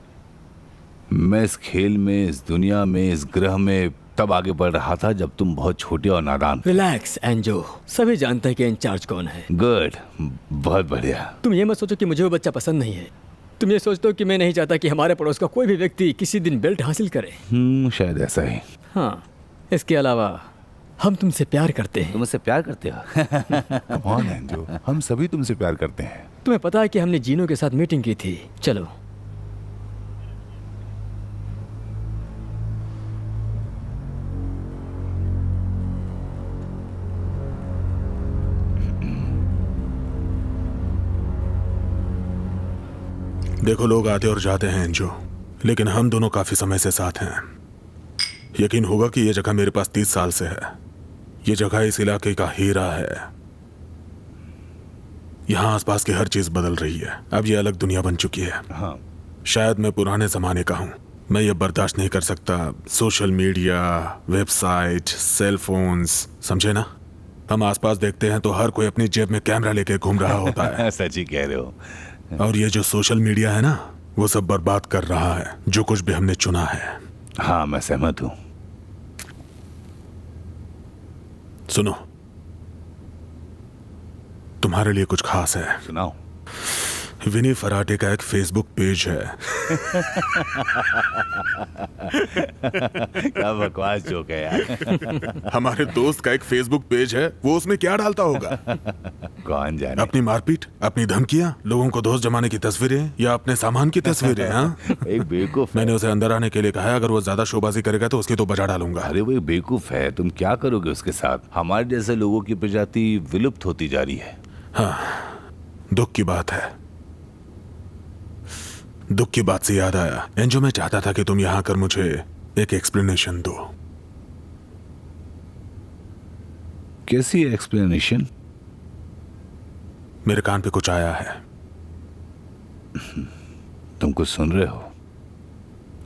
मैं इस खेल में, इस दुनिया में, इस ग्रह में तब आगे बढ़ रहा था जब तुम बहुत छोटे और नादान। रिलैक्स एंजो, सभी जानते हैं कि इंचार्ज कौन है। गुड, बहुत बढ़िया। तुम ये मत सोचो कि मुझे वो बच्चा पसंद नहीं है। तुम ये सोचते हो कि मैं नहीं चाहता कि हमारे पड़ोस का कोई भी व्यक्ति किसी दिन बेल्ट हासिल करे। शायद ऐसा ही। हाँ, इसके अलावा हम तुमसे प्यार करते हैं। तुम मुझसे प्यार करते हो? कौन है जो? हम सभी तुमसे प्यार करते हैं। तुम्हें पता है कि हमने जीनो के साथ मीटिंग की थी। चलो। देखो, लोग आते और जाते हैं एंजो, लेकिन हम दोनों काफी समय से साथ हैं। यकीन होगा कि यह जगह मेरे पास 30 साल से है। यह जगह इस इलाके का हीरा है। यहाँ आसपास की हर चीज बदल रही है। अब यह अलग दुनिया बन चुकी है। हाँ। शायद मैं पुराने जमाने का हूँ। मैं ये बर्दाश्त नहीं कर सकता। Social media, website, cell phones, समझे ना? हम आसपास देखते हैं तो हर कोई अपनी जेब में कैमरा लेके घूम रहा होता है। सच ही कह रहे हो। और ये जो सोशल मीडिया है ना, वो सब बर्बाद कर रहा है जो कुछ भी हमने चुना है। हाँ, मैं सहमत हूं। सुनो, तुम्हारे लिए कुछ खास है। सुनाओ। विनी फराटे का एक फेसबुक पेज है। क्या बकवास जोक है यार। हमारे दोस्त का एक फेसबुक पेज है, वो उसमें क्या डालता होगा? कौन जाने। अपनी मारपीट, अपनी धमकियां, लोगों को दोस्त जमाने की तस्वीरें या अपने सामान की तस्वीरें। हाँ, एक बेवकूफ। मैंने उसे अंदर आने के लिए कहा है। अगर वो ज्यादा शोबाजी करेगा तो उसकी तो बजा डालूंगा। अरे वो एक बेवकूफ है, तुम क्या करोगे उसके साथ? हमारे जैसे लोगों की प्रजाति विलुप्त होती जा रही है। हाँ, दुख की बात है। दुख की बात से याद आया एंजो, मैं चाहता था कि तुम यहां आकर मुझे एक एक्सप्लेनेशन दो। कैसी एक्सप्लेनेशन? मेरे कान पे कुछ आया है। तुम कुछ सुन रहे हो?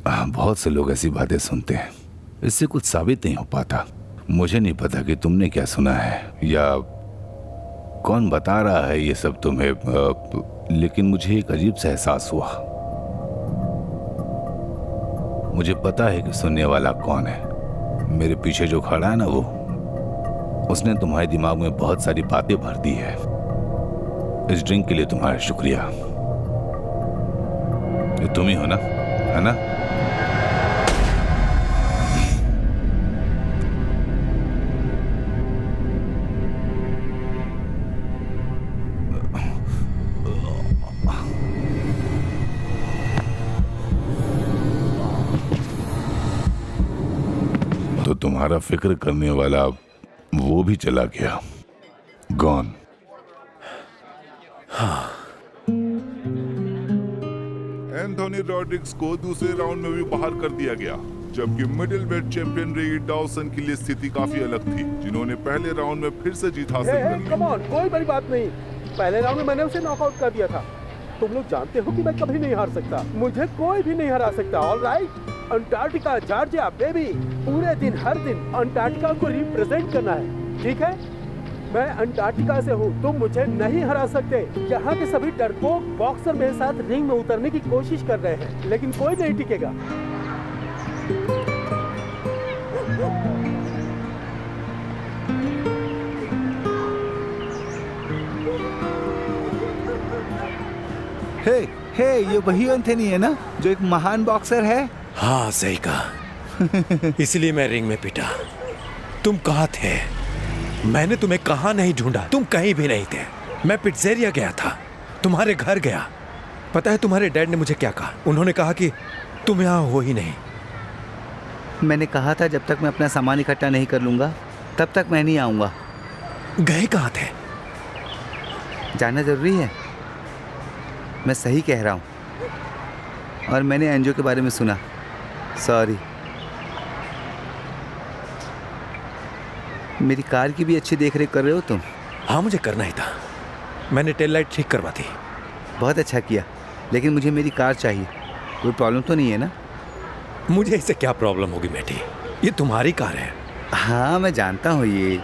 बहुत से लोग ऐसी बातें सुनते हैं, इससे कुछ साबित नहीं हो पाता। मुझे नहीं पता कि तुमने क्या सुना है या कौन बता रहा है ये सब तुम्हें, लेकिन मुझे एक अजीब सा एहसास हुआ। मुझे पता है कि सुनने वाला कौन है। मेरे पीछे जो खड़ा है ना, वो उसने तुम्हारे दिमाग में बहुत सारी बातें भर दी है। इस ड्रिंक के लिए तुम्हारा शुक्रिया। ये तुम ही हो ना, है ना? तो तुम्हारा फिक्र करने वाला वो भी चला गया, गॉन। हाँ। एंथोनी रॉड्रिग्स को दूसरे राउंड में भी बाहर कर दिया गया, जबकि मिडिल वेट चैंपियन रेई डाउसन की लिए स्थिति काफी अलग थी, जिन्होंने पहले राउंड में फिर से जीत हासिल कर ली। कम ऑन, कोई बड़ी बात नहीं। पहले राउंड में मैंने उसे नॉकआउट कर दिया था। तुम लोग जानते हो कि मैं कभी नहीं हार सकता, मुझे कोई भी नहीं हरा सकता। ऑलराइट, अंटार्कटिका, जॉर्जिया बेबी, पूरे दिन हर दिन अंटार्कटिका को रिप्रेजेंट करना है, ठीक है? मैं अंटार्कटिका से हूँ, तुम मुझे नहीं हरा सकते। यहाँ के सभी डरपोक बॉक्सर मेरे साथ रिंग में उतरने की कोशिश कर रहे हैं, लेकिन कोई नहीं टिकेगा। हे, ये वही एंथनी है ना, जो एक महान बॉक्सर है? हाँ, सही कहा। इसलिए मैं रिंग में पिटा। तुम कहाँ थे? मैंने तुम्हें कहाँ नहीं ढूंढा, तुम कहीं भी नहीं थे। मैं पिट्जेरिया गया था, तुम्हारे घर गया। पता है तुम्हारे डैड ने मुझे क्या कहा? उन्होंने कहा कि तुम यहाँ हो ही नहीं। मैंने कहा था जब तक मैं अपना सामान इकट्ठा नहीं कर लूंगा तब तक मैं नहीं आऊंगा। गए कहाँ थे? जानना जरूरी है? मैं सही कह रहा हूँ, और मैंने एंजो के बारे में सुना। सॉरी। मेरी कार की भी अच्छी देखरेख कर रहे हो तुम? हाँ, मुझे करना ही था। मैंने टेल लाइट ठीक करवा दी। बहुत अच्छा किया, लेकिन मुझे मेरी कार चाहिए। कोई प्रॉब्लम तो नहीं है ना? मुझे इससे क्या प्रॉब्लम होगी मैटी? ये तुम्हारी कार है। हाँ, मैं जानता हूँ। ये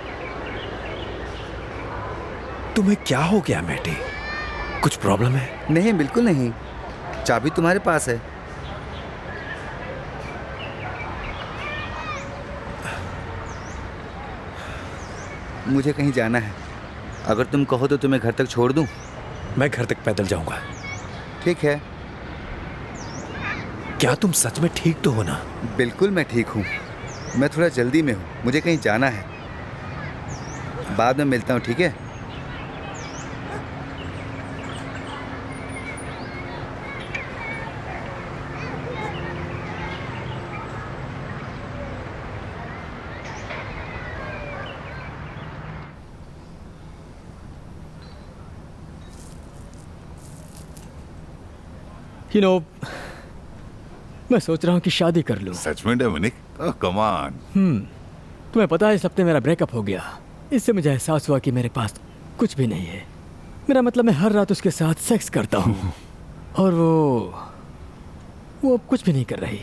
तुम्हें क्या हो गया मैटी? कुछ प्रॉब्लम है? नहीं, बिल्कुल नहीं। चाबी तुम्हारे पास है। मुझे कहीं जाना है। अगर तुम कहो तो तुम्हें घर तक छोड़ दूं? मैं घर तक पैदल जाऊंगा। ठीक है। क्या तुम सच में ठीक तो हो ना? बिल्कुल मैं ठीक हूँ। मैं थोड़ा जल्दी में हूँ, मुझे कहीं जाना है। बाद में मिलता हूँ, ठीक है? मैं सोच रहा हूँ कि शादी कर लूँ। सच में डोमिनिक? Oh come on. तुम्हें पता है इस हफ्ते मेरा ब्रेकअप हो गया। इससे मुझे एहसास हुआ कि मेरे पास कुछ भी नहीं है। मेरा मतलब मैं हर रात उसके साथ सेक्स करता हूँ और वो अब कुछ भी नहीं कर रही।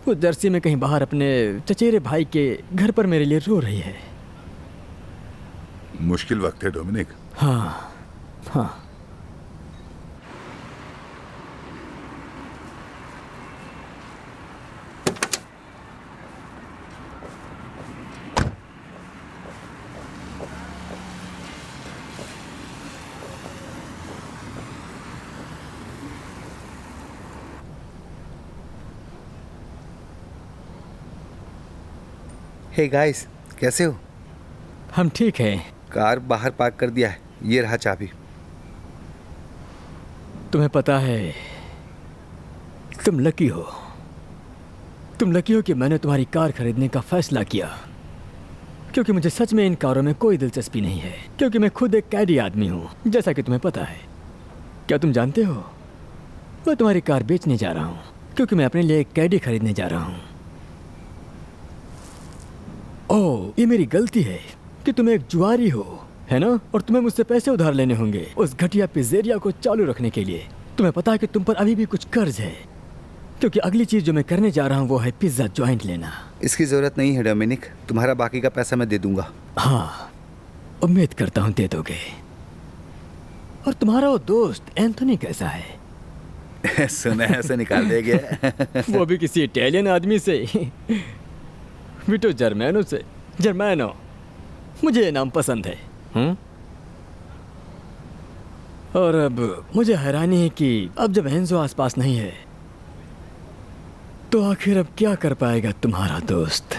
वो जर्सी में कहीं बाहर अपने चचेरे भाई के घर पर मेरे लिए रो रही है। मुश्किल वक्त है डोमिनिक। हाँ हाँ। हे गाइस, कैसे हो? हम ठीक हैं। कार बाहर पार्क कर दिया है, ये रहा चाबी। तुम्हें पता है, तुम लकी हो। तुम लकी हो कि मैंने तुम्हारी कार खरीदने का फैसला किया, क्योंकि मुझे सच में इन कारों में कोई दिलचस्पी नहीं है, क्योंकि मैं खुद एक कैडी आदमी हूँ, जैसा कि तुम्हें पता है। क्या तुम जानते हो, मैं तुम्हारी कार बेचने जा रहा हूँ, क्योंकि मैं अपने लिए एक कैडी खरीदने जा रहा हूँ। ओह, ये मेरी गलती है कि तुम एक जुआरी हो, है ना? और तुम्हें मुझसे पैसे उधार लेने होंगे उस घटिया पिज़्ज़ेरिया को चालू रखने के लिए। तुम्हें पता है कि तुम पर अभी भी कुछ कर्ज है। क्योंकि अगली चीज जो मैं करने जा रहा हूँ वो है पिज्जा जॉइंट लेना। इसकी जरूरत नहीं है डोमिनिक, तुम्हारा बाकी का पैसा मैं दे दूंगा। हाँ, उम्मीद करता हूँ दे दोगे। और तुम्हारा वो दोस्त एंथोनी कैसा है? सुना है से निकाल देगे। वो भी किसी इटालियन आदमी से। विटो जर्मैनो से। जर्मैनो, मुझे ये नाम पसंद है। और अब मुझे हैरानी है कि अब जब एंजो आसपास नहीं है तो आखिर अब क्या कर पाएगा तुम्हारा दोस्त।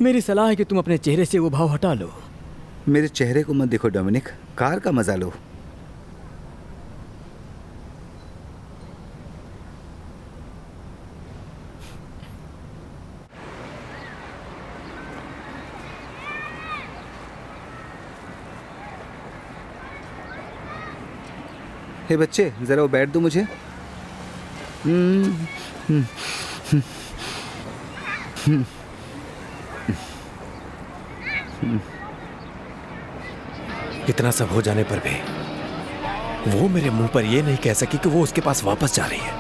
मेरी सलाह है कि तुम अपने चेहरे से वो भाव हटा लो। मेरे चेहरे को मत देखो डोमिनिक, कार का मजा लो। हे बच्चे, जरा वो बैठ दो मुझे। इतना सब हो जाने पर भी वो मेरे मुंह पर ये नहीं कह सकी कि वो उसके पास वापस जा रही है,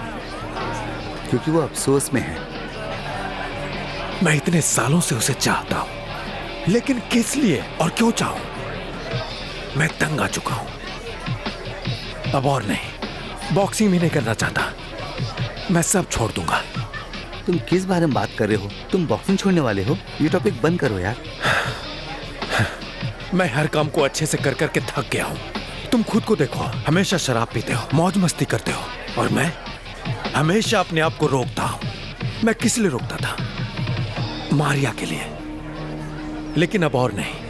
क्योंकि वो अफसोस में है। मैं इतने सालों से उसे चाहता हूं, लेकिन किस लिए और क्यों चाहूं? मैं तंग आ चुका हूं। अब और नहीं, बॉक्सिंग भी नहीं करना चाहता। मैं सब छोड़ दूंगा। तुम किस बारे में बात कर रहे हो? तुम बॉक्सिंग छोड़ने वाले हो? ये टॉपिक बंद करो यार। मैं हर काम को अच्छे से कर करके थक गया हूं। तुम खुद को देखो, हमेशा शराब पीते हो, मौज मस्ती करते हो, और मैं हमेशा अपने आप को रोकता हूं। मैं किस लिए रोकता था? मारिया के लिए। लेकिन अब और नहीं।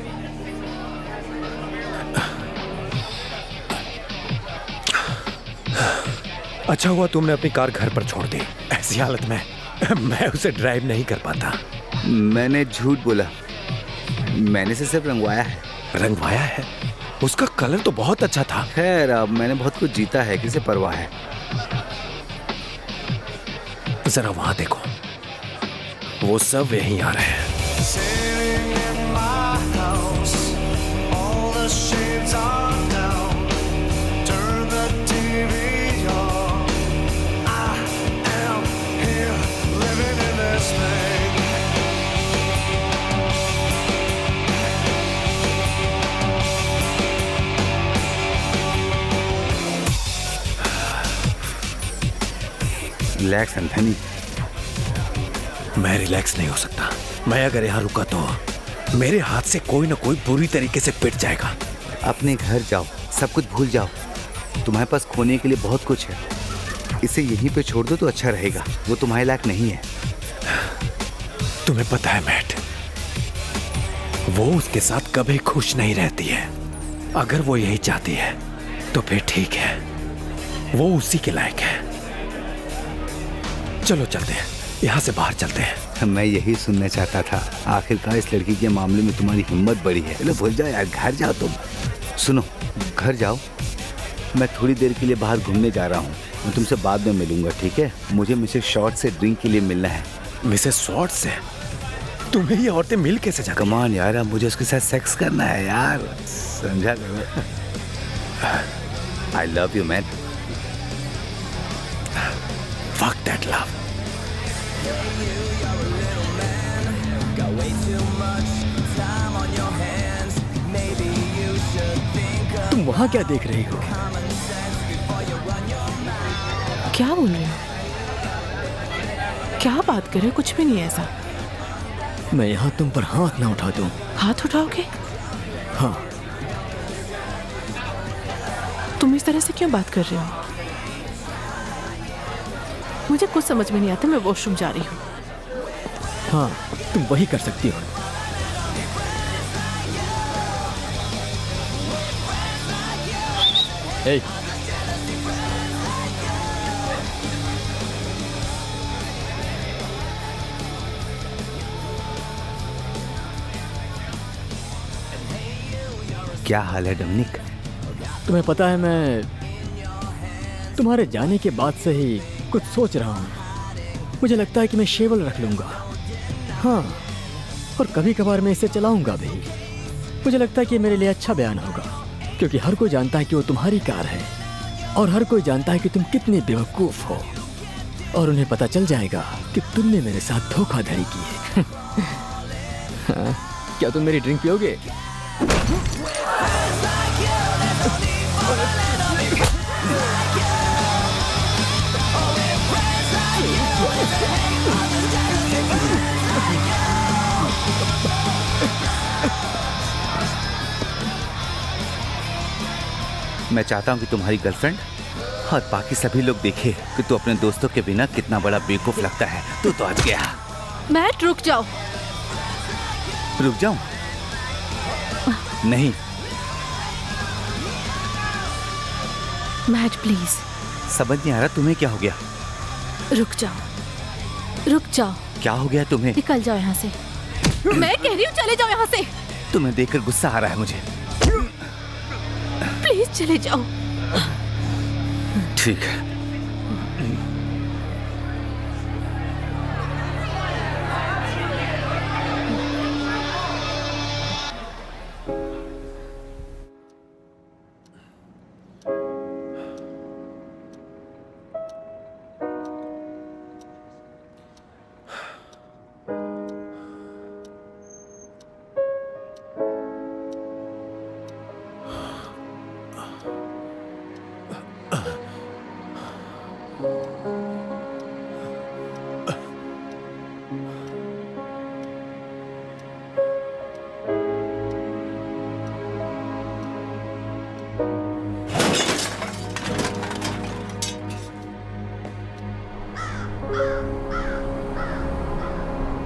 अच्छा हुआ तुमने अपनी कार घर पर छोड़ दी। ऐसी हालत में मैं उसे ड्राइव नहीं कर पाता। मैंने झूठ बोला, मैंने इसे सिर्फ रंगवाया है। रंगवाया है? उसका कलर तो बहुत अच्छा था। खैर, अब मैंने बहुत कुछ जीता है, किसे परवाह है। जरा वहां देखो, वो सब यहीं आ रहे हैं। Relax Anthony. मैं रिलैक्स नहीं हो सकता। मैं अगर यहाँ रुका तो मेरे हाथ से कोई ना कोई बुरी तरीके से पिट जाएगा। अपने घर जाओ, सब कुछ भूल जाओ। तुम्हारे पास खोने के लिए बहुत कुछ है। इसे यहीं पे छोड़ दो तो अच्छा रहेगा। वो तुम्हारे लायक नहीं है। तुम्हें पता है मैट, वो उसके साथ कभी खुश नहीं रहती है। अगर वो यही चाहती है तो फिर ठीक है, वो उसी के लायक है। चलो चलते हैं, यहाँ से बाहर चलते हैं। मैं यही सुनना चाहता था। आखिरकार इस लड़की के मामले में तुम्हारी हिम्मत बड़ी है। चलो भूल जाओ यार, घर जाओ तुम। सुनो, घर जाओ। मैं थोड़ी देर के लिए बाहर घूमने जा रहा हूँ। मैं तुमसे बाद में मिलूंगा, ठीक है? मुझे मिसेस शॉर्ट से ड्रिंक के लिए मिलना है। मिसेस शॉर्ट से? तुम्हें ये औरतें मिल कैसे जाती? कम ऑन यार, अब मुझे उसके साथ सेक्स करना है यार, समझा करो। आई love you man. Fuck that love. तुम वहां क्या देख रही हो? क्या बोल रहे हो? क्या बात कर रहे हो? कुछ भी नहीं है ऐसा। मैं यहाँ तुम पर हाथ ना उठा दूं। हाथ उठाओगे? हाँ। तुम इस तरह से क्यों बात कर रहे हो? मुझे कुछ समझ में नहीं आता। मैं वॉशरूम जा रही हूँ। हाँ, तुम वही कर सकती हो। Hey. क्या हाल है डोमिनिक? तुम्हें पता है, मैं तुम्हारे जाने के बाद से ही कुछ सोच रहा हूँ। मुझे लगता है कि मैं शेवल रख लूँगा। हाँ, और कभी कभार मैं इसे चलाऊँगा भी। मुझे लगता है कि मेरे लिए अच्छा बयान होगा, क्योंकि हर कोई जानता है कि वो तुम्हारी कार है। और हर कोई जानता है कि तुम कितने बेवकूफ हो, और उन्हें पता चल जाएगा कि तुमने मेरे साथ धोखाधड़ी की है। हाँ, क्या तुम मेरी ड्रिंक पियोगे? मैं चाहता हूँ कि तुम्हारी गर्लफ्रेंड और बाकी सभी लोग देखे कि तू अपने दोस्तों के बिना कितना बड़ा बेवकूफ लगता है। तू तो आज गया। मैट रुक जाओ। रुक जाऊं? नहीं। Matt please. समझ नहीं आ रहा तुम्हें क्या हो गया। रुक जाओ, रुक जाओ। क्या हो गया तुम्हें? निकल जाओ यहाँ से। मैं कह रही हूँ चले जाओ यहाँ से। तुम्हें देखकर गुस्सा आ रहा है मुझे। प्लीज चले जाओ। ठीक है।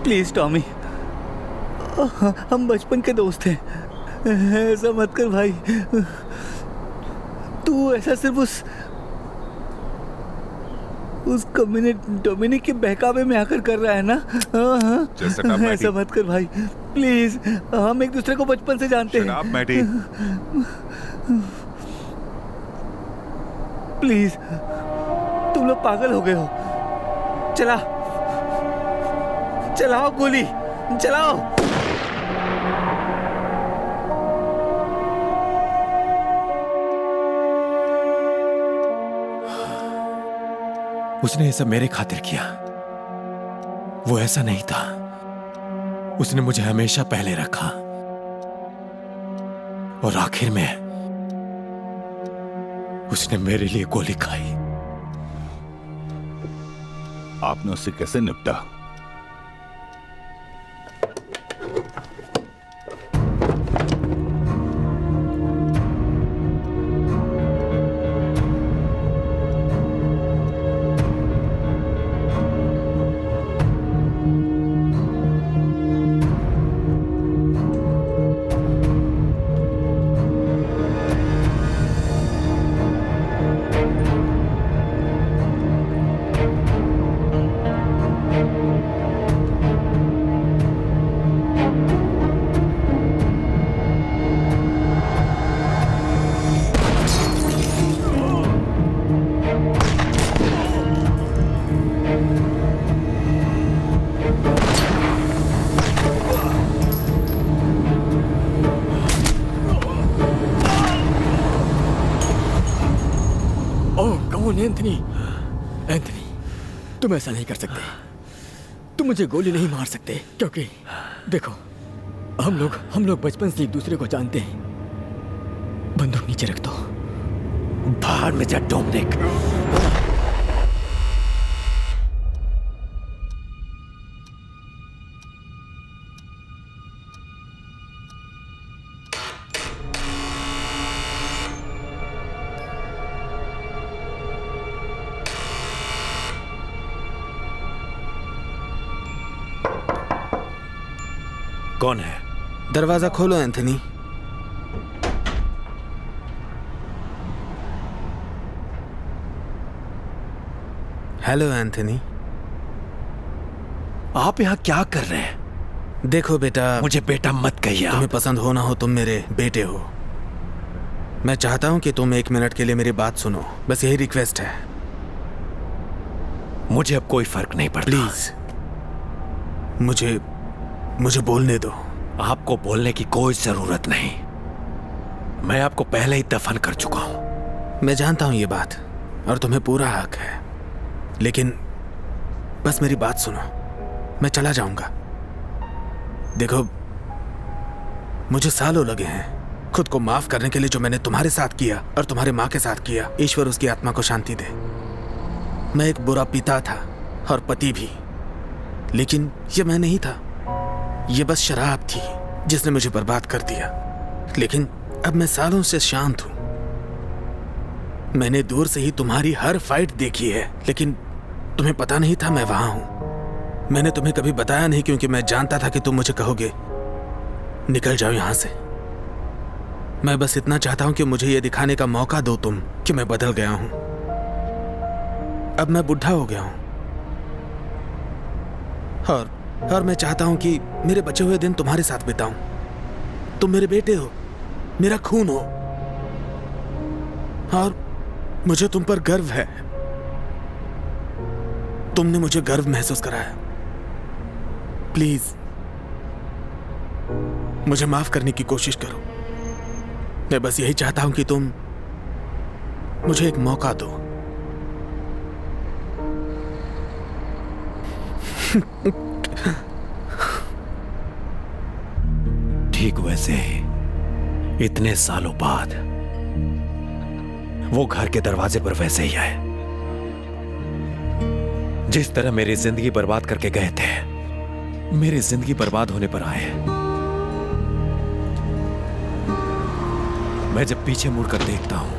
प्लीज टॉमी, हम बचपन के दोस्त हैं। ऐसा मत कर भाई। तू ऐसा सिर्फ उस डोमिनिक के बहकावे में आकर कर रहा है ना? ऐसा मत कर भाई प्लीज। हम एक दूसरे को बचपन से जानते हैं। प्लीज, तुम लोग पागल हो गए हो। चलाओ गोली, चलाओ। उसने ये सब मेरे खातिर किया। वो ऐसा नहीं था। उसने मुझे हमेशा पहले रखा और आखिर में उसने मेरे लिए गोली खाई। आपने उससे कैसे निपटा? एंथनी, तुम ऐसा नहीं कर सकते। तुम मुझे गोली नहीं मार सकते, क्योंकि देखो, हम लोग बचपन से एक दूसरे को जानते हैं। बंदूक नीचे रख दो। बाहर में जा डोमिनिक। कौन है? दरवाजा खोलो एंथनी। Hello Anthony. आप यहाँ क्या कर रहे हैं? देखो बेटा, मुझे बेटा मत कहिए। तुम्हें पसंद हो ना हो, तुम मेरे बेटे हो। मैं चाहता हूँ कि तुम 1 मिनट के लिए मेरी बात सुनो, बस यही रिक्वेस्ट है। मुझे अब कोई फर्क नहीं पड़ता। प्लीज मुझे बोलने दो। आपको बोलने की कोई जरूरत नहीं। मैं आपको पहले ही दफन कर चुका हूं। मैं जानता हूं ये बात और तुम्हें पूरा हक है, लेकिन बस मेरी बात सुनो। मैं चला जाऊंगा। देखो, मुझे सालों लगे हैं खुद को माफ करने के लिए जो मैंने तुम्हारे साथ किया और तुम्हारे माँ के साथ किया। ईश्वर उसकी आत्मा को शांति दे। मैं एक बुरा पिता था और पति भी, लेकिन ये मैं नहीं था। ये बस शराब थी जिसने मुझे बर्बाद कर दिया। लेकिन अब मैं सालों से शांत हूं। मैंने दूर से ही तुम्हारी हर फाइट देखी है, लेकिन तुम्हें पता नहीं था मैं वहां हूं। मैंने तुम्हें कभी बताया नहीं क्योंकि मैं जानता था कि तुम मुझे कहोगे निकल जाओ यहां से। मैं बस इतना चाहता हूं कि मुझे यह दिखाने का मौका दो तुम कि मैं बदल गया हूं। अब मैं बुढ़ा हो गया हूं और मैं चाहता हूं कि मेरे बचे हुए दिन तुम्हारे साथ बिताऊं। तुम मेरे बेटे हो, मेरा खून हो, और मुझे तुम पर गर्व है। तुमने मुझे गर्व महसूस कराया। प्लीज मुझे माफ करने की कोशिश करो। मैं बस यही चाहता हूं कि तुम मुझे एक मौका दो। ठीक वैसे ही इतने सालों बाद वो घर के दरवाजे पर वैसे ही आए। जिस तरह मेरी जिंदगी बर्बाद करके गए थे, मेरी जिंदगी बर्बाद होने पर आए। मैं जब पीछे मुड़कर देखता हूं,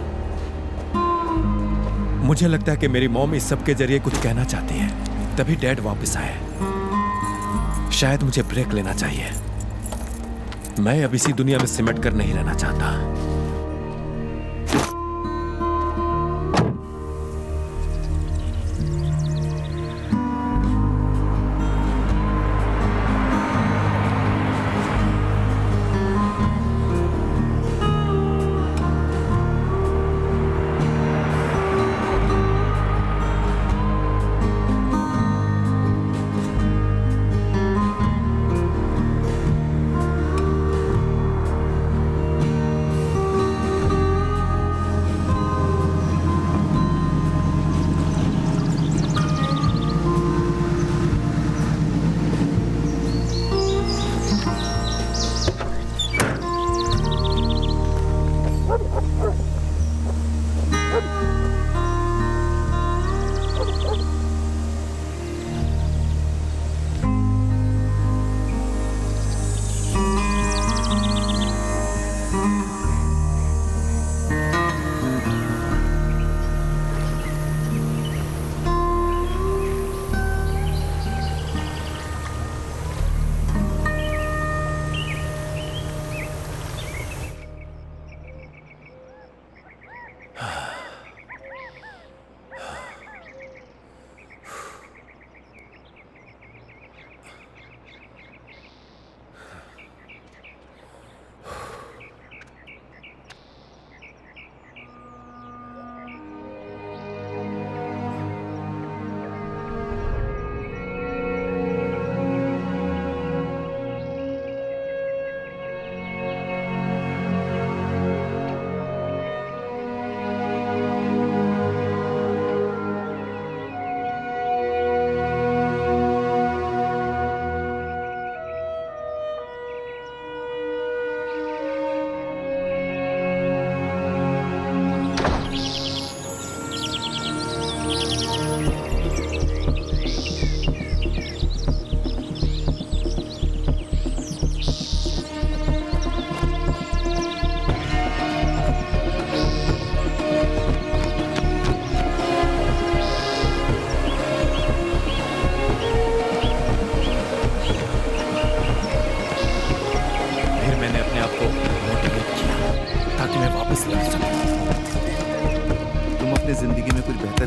मुझे लगता है कि मेरी मॉम इस सब के जरिए कुछ कहना चाहती है। तभी डैड वापस आए। शायद मुझे ब्रेक लेना चाहिए। मैं अब इसी दुनिया में सिमट कर नहीं रहना चाहता।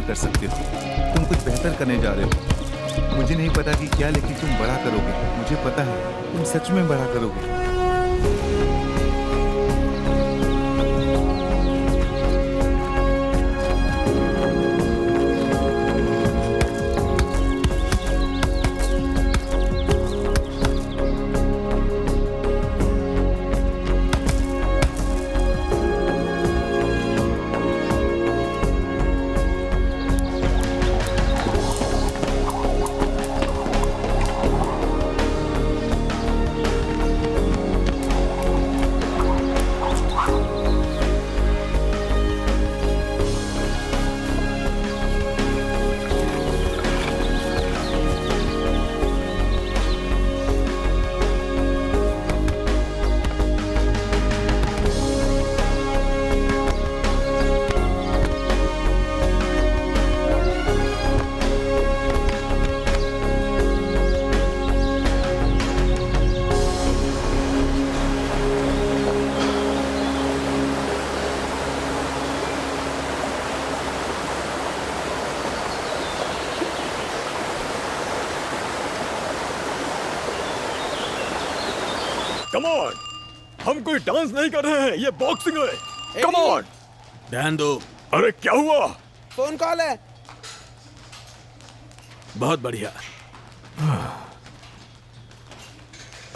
कर सकते हो। तुम कुछ बेहतर करने जा रहे हो। मुझे नहीं पता कि क्या, लेकिन तुम बड़ा करोगे। मुझे पता है तुम सच में बड़ा करोगे। कम ऑन, हम कोई डांस नहीं कर रहे हैं, ये बॉक्सिंग है। कम ऑन, ध्यान दो। अरे क्या हुआ? फोन कॉल है। बहुत बढ़िया।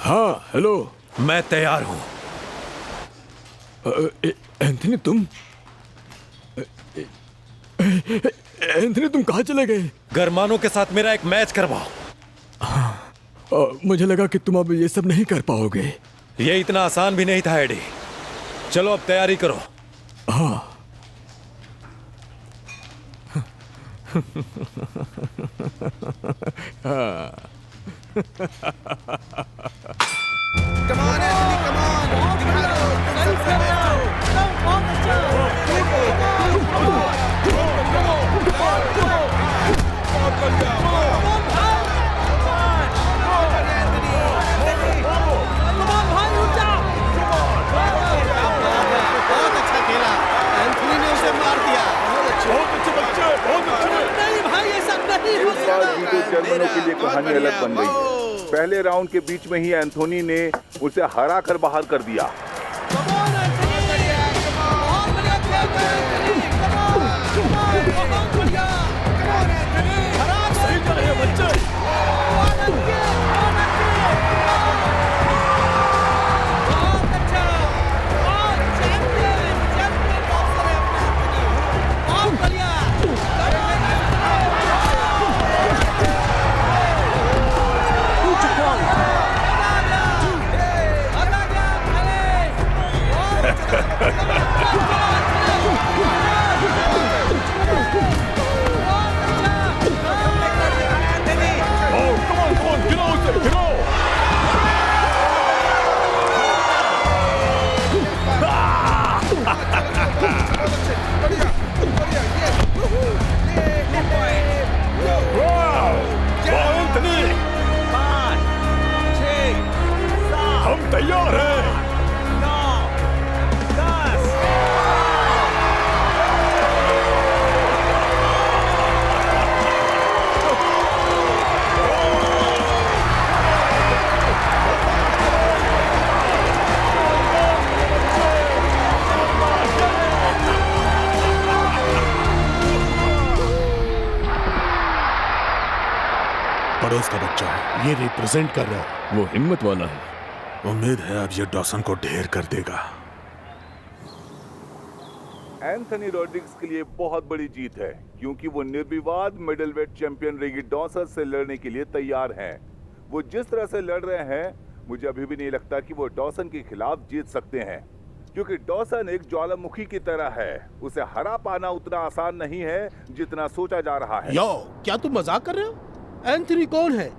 हाँ हेलो, मैं तैयार हूं। एंथनी तुम एंथनी तुम कहाँ चले गए? गरमानों के साथ मेरा एक मैच करवाओ। मुझे लगा कि तुम अब ये सब नहीं कर पाओगे। ये इतना आसान भी नहीं था एडी। चलो अब तैयारी करो। हाँ Come on, Anthony, come on. बहुत अच्छा खेला, एंथनी ने उसे मार दिया। बहुत अच्छे बच्चे, बहुत अच्छे। नहीं भाई, ऐसा नहीं हो सकता। जीते जर्मनों के लिए कहानी अलग बन गई। पहले राउंड के बीच में ही एंथोनी ने उसे हरा कर बाहर कर दिया। सही जा रहे हैं बच्चे। हम तैयार हैं। पड़ोस का बच्चा है, ये रिप्रेजेंट कर रहा है। वो हिम्मत वाला है। उम्मीद है अब ये डॉसन को ढेर कर देगा। एंथनी रॉड्रिग्स के लिए बहुत बड़ी जीत है क्योंकि वो निर्विवाद मिडलवेट चैंपियन रेगी डॉसन से लड़ने के लिए तैयार हैं। वो जिस तरह से लड़ रहे हैं, मुझे अभी भी नहीं लगता कि वो डॉसन के खिलाफ जीत सकते हैं, क्योंकि डॉसन एक ज्वालामुखी की तरह है। उसे हरा पाना उतना आसान नहीं है जितना सोचा जा रहा है। यो, क्या तुम मजाक कर रहे हो? एंथनी कौन है?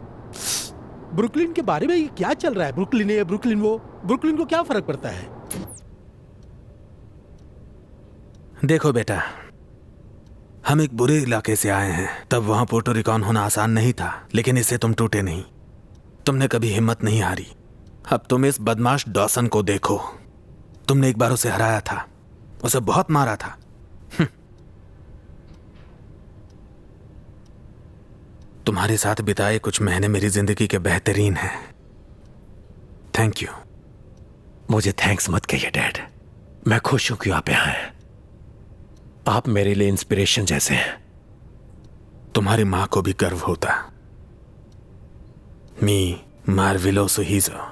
ब्रुकलिन के बारे में ये क्या चल रहा है? ब्रुकलिन ये, ब्रुकलिन वो, ब्रुकलिन को क्या फर्क पड़ता है? देखो बेटा, हम एक बुरे इलाके से आए हैं। तब वहां पोर्टो रिकॉन होना आसान नहीं था, लेकिन इससे तुम टूटे नहीं। तुमने कभी हिम्मत नहीं हारी। अब तुम इस बदमाश डॉसन को देखो। तुमने एक बार उसे हराया था, उसे बहुत मारा था। तुम्हारे साथ बिताए कुछ महीने मेरी जिंदगी के बेहतरीन हैं। Thank you. मुझे थैंक्स मत कहिए डैड। मैं खुश हूं कि आप यहाँ हैं। आप मेरे लिए इंस्पिरेशन जैसे हैं। तुम्हारी मां को भी गर्व होता। मी मार्विलोसो हीजो।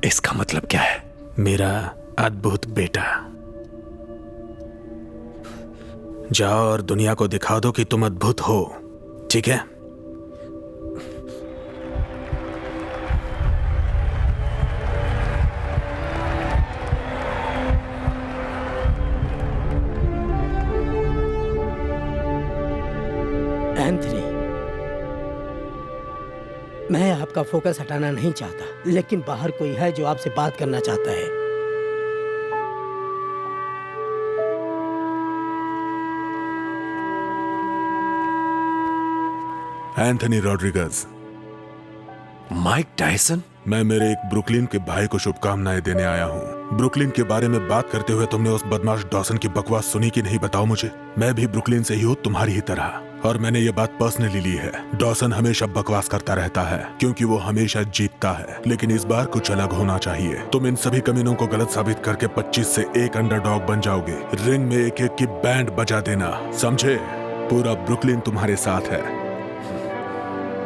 इसका मतलब क्या है? मेरा अद्भुत बेटा। जाओ और दुनिया को दिखा दो कि तुम अद्भुत हो, ठीक है? एंथनी, मैं आपका फोकस हटाना नहीं चाहता, लेकिन बाहर कोई है जो आपसे बात करना चाहता है। Anthony Rodriguez. Mike Tyson? मैं मेरे एक ब्रुकलिन के भाई को शुभकामनाएं देने आया हूँ। ब्रुकलिन के बारे में बात करते हुए तुमने उस बदमाश डॉसन की बकवास सुनी कि नहीं, बताओ मुझे। मैं भी ब्रुकलिन से ही हूँ, तुम्हारी ही तरह। और मैंने ये बात पर्सनली ली है। डॉसन हमेशा बकवास करता रहता है क्योंकि वो हमेशा जीतता है, लेकिन इस बार कुछ अलग होना चाहिए। तुम इन सभी कमीनों को गलत साबित करके 25 से 1 अंडरडॉग बन जाओगे। रिंग में एक एक की बैंड बजा देना, समझे? पूरा ब्रुकलिन तुम्हारे साथ है।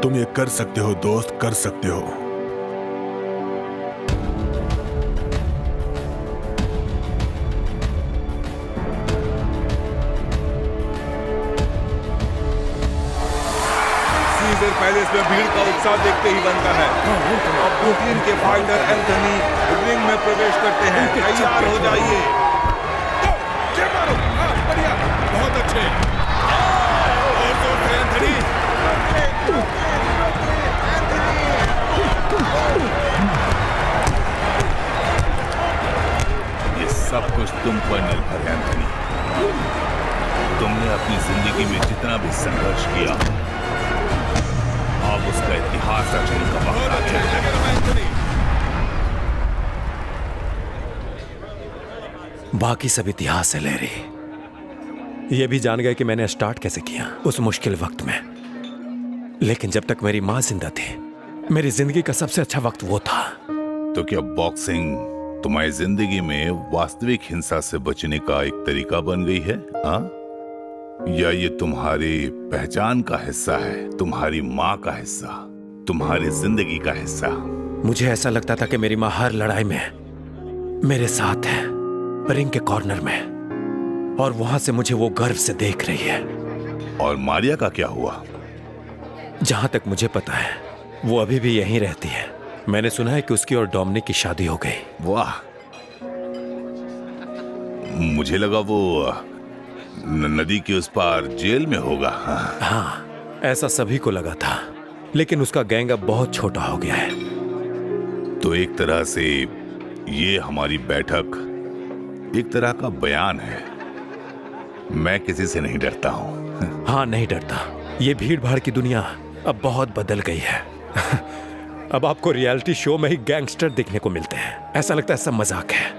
तुम ये कर सकते हो दोस्त, कर सकते हो। पैलेस में भीड़ का उत्साह देखते ही बनता है। अब ब्रुकलिन के फाइटर एंथनी रिंग में प्रवेश करते हैं। तैयार हो जाइए। बढ़िया, बहुत अच्छे। और जोर से एंथनी। ये सब कुछ तुम पर निर्भर है एंथनी। तुमने अपनी जिंदगी में जितना भी संघर्ष किया, अब उसका इतिहास रचने का वक्त आ गया है। बाकी सब इतिहास है लैरी। ये भी जान गए कि मैंने स्टार्ट कैसे किया उस मुश्किल वक्त में। लेकिन जब तक मेरी माँ जिंदा थी, मेरी जिंदगी का सबसे अच्छा वक्त वो था। तो क्या बॉक्सिंग तुम्हारी जिंदगी में वास्तविक हिंसा से बचने का एक तरीका बन गई है? हाँ? या ये तुम्हारी पहचान का हिस्सा है, तुम्हारी माँ का हिस्सा, तुम्हारी जिंदगी का हिस्सा? मुझे ऐसा लगता था कि मेरी माँ हर लड़ाई में मेरे साथ है, रिंग के कॉर्नर में, और वहां से मुझे वो गर्व से देख रही है। और मारिया का क्या हुआ? जहां तक मुझे पता है वो अभी भी यहीं रहती है। मैंने सुना है कि उसकी और डोमिनिक की शादी हो गई। वाह, मुझे लगा वो नदी के उस पार जेल में होगा। हाँ, ऐसा सभी को लगा था, लेकिन उसका गैंग अब बहुत छोटा हो गया है। तो एक तरह से ये हमारी बैठक एक तरह का बयान है। मैं किसी से नहीं डरता हूँ। हाँ, नहीं डरता। ये भीड़ भाड़ की दुनिया अब बहुत बदल गई है। अब आपको रियलिटी शो में ही गैंगस्टर देखने को मिलते हैं। ऐसा लगता है सब मजाक है।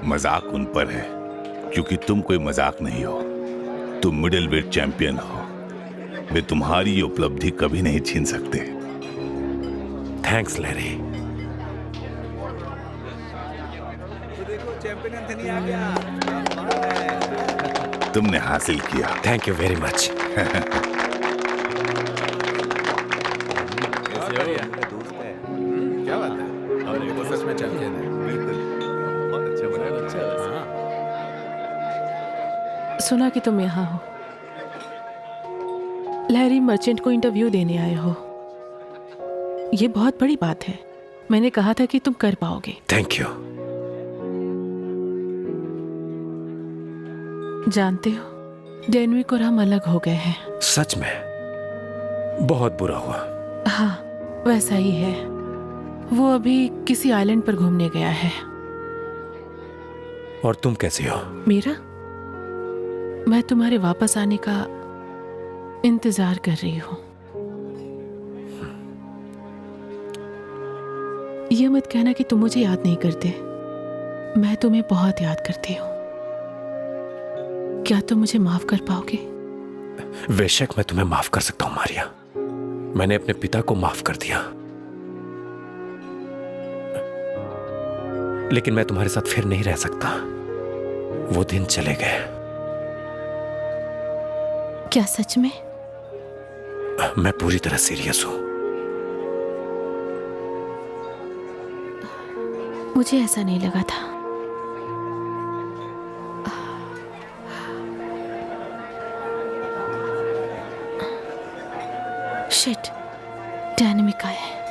मजाक उन पर है क्योंकि तुम कोई मजाक नहीं हो। तुम मिडिल वेट चैंपियन हो। वे तुम्हारी ये उपलब्धि कभी नहीं छीन सकते। Thanks Larry. देखो, चैंपियन एंथनी आ गया। तुमने हासिल किया। Thank you very much. क्या बात है? और ये तो सच में चैंपियन है। सुना कि तुम यहाँ हो। लहरी मर्चेंट को इंटरव्यू देने आए हो। ये बहुत बड़ी बात है। मैंने कहा था कि तुम कर पाओगे। Thank you. जानते हो, डेनविक और हम अलग हो गए हैं। सच में? बहुत बुरा हुआ। हाँ, वैसा ही है। वो अभी किसी आइलैंड पर घूमने गया है। और तुम कैसी हो? मीरा, मैं तुम्हारे वापस आने का इंतजार कर रही हूं। यह मत कहना कि तुम मुझे याद नहीं करते। मैं तुम्हें बहुत याद करती हूं। क्या तुम मुझे माफ कर पाओगे? बेशक मैं तुम्हें माफ कर सकता हूं मारिया। मैंने अपने पिता को माफ कर दिया, लेकिन मैं तुम्हारे साथ फिर नहीं रह सकता। वो दिन चले गए। क्या सच में? मैं पूरी तरह सीरियस हूं। मुझे ऐसा नहीं लगा था। शिट, डायनेमिक आया है।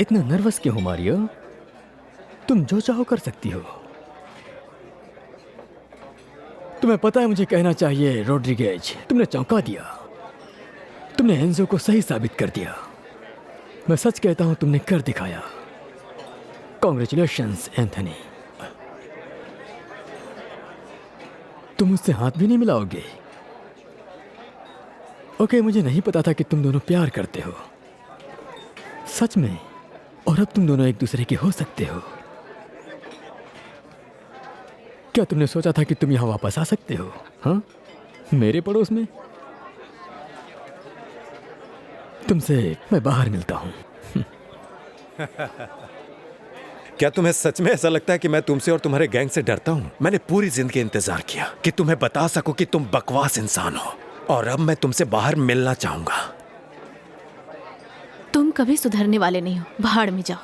इतना नर्वस क्यों हो मारियो? तुम जो चाहो कर सकती हो। तुम्हें पता है मुझे कहना चाहिए रोड्रिगेज, तुमने चौंका दिया। तुमने एंजो को सही साबित कर दिया। मैं सच कहता हूं, तुमने कर दिखाया। Congratulations Anthony. तुम मुझसे हाथ भी नहीं मिलाओगे? ओके, मुझे नहीं पता था कि तुम दोनों प्यार करते हो। सच में? और अब तुम दोनों एक दूसरे के हो सकते हो। क्या तुमने सोचा था कि तुम यहां वापस आ सकते हो? हाँ, मेरे पड़ोस में? तुमसे मैं बाहर मिलता हूं। क्या तुम्हें सच में ऐसा लगता है कि मैं तुमसे और तुम्हारे गैंग से डरता हूं? मैंने पूरी जिंदगी इंतजार किया कि तुम्हें बता सकूं कि तुम बकवास इंसान हो, और अब मैं तुमसे बाहर मिलना चाहूंगा। तुम कभी सुधरने वाले नहीं हो, भाड़ में जाओ।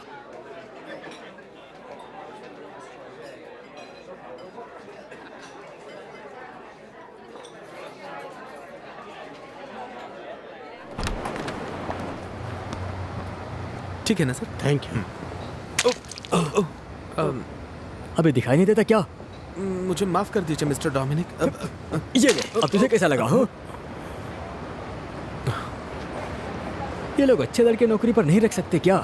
ठीक है ना सर? Thank you. अबे दिखाई नहीं देता क्या? मुझे माफ कर दीजिए मिस्टर डोमिनिक। ये ले, अब तुझे कैसा लगा? हो, ये लोग अच्छे लड़के नौकरी पर नहीं रख सकते क्या?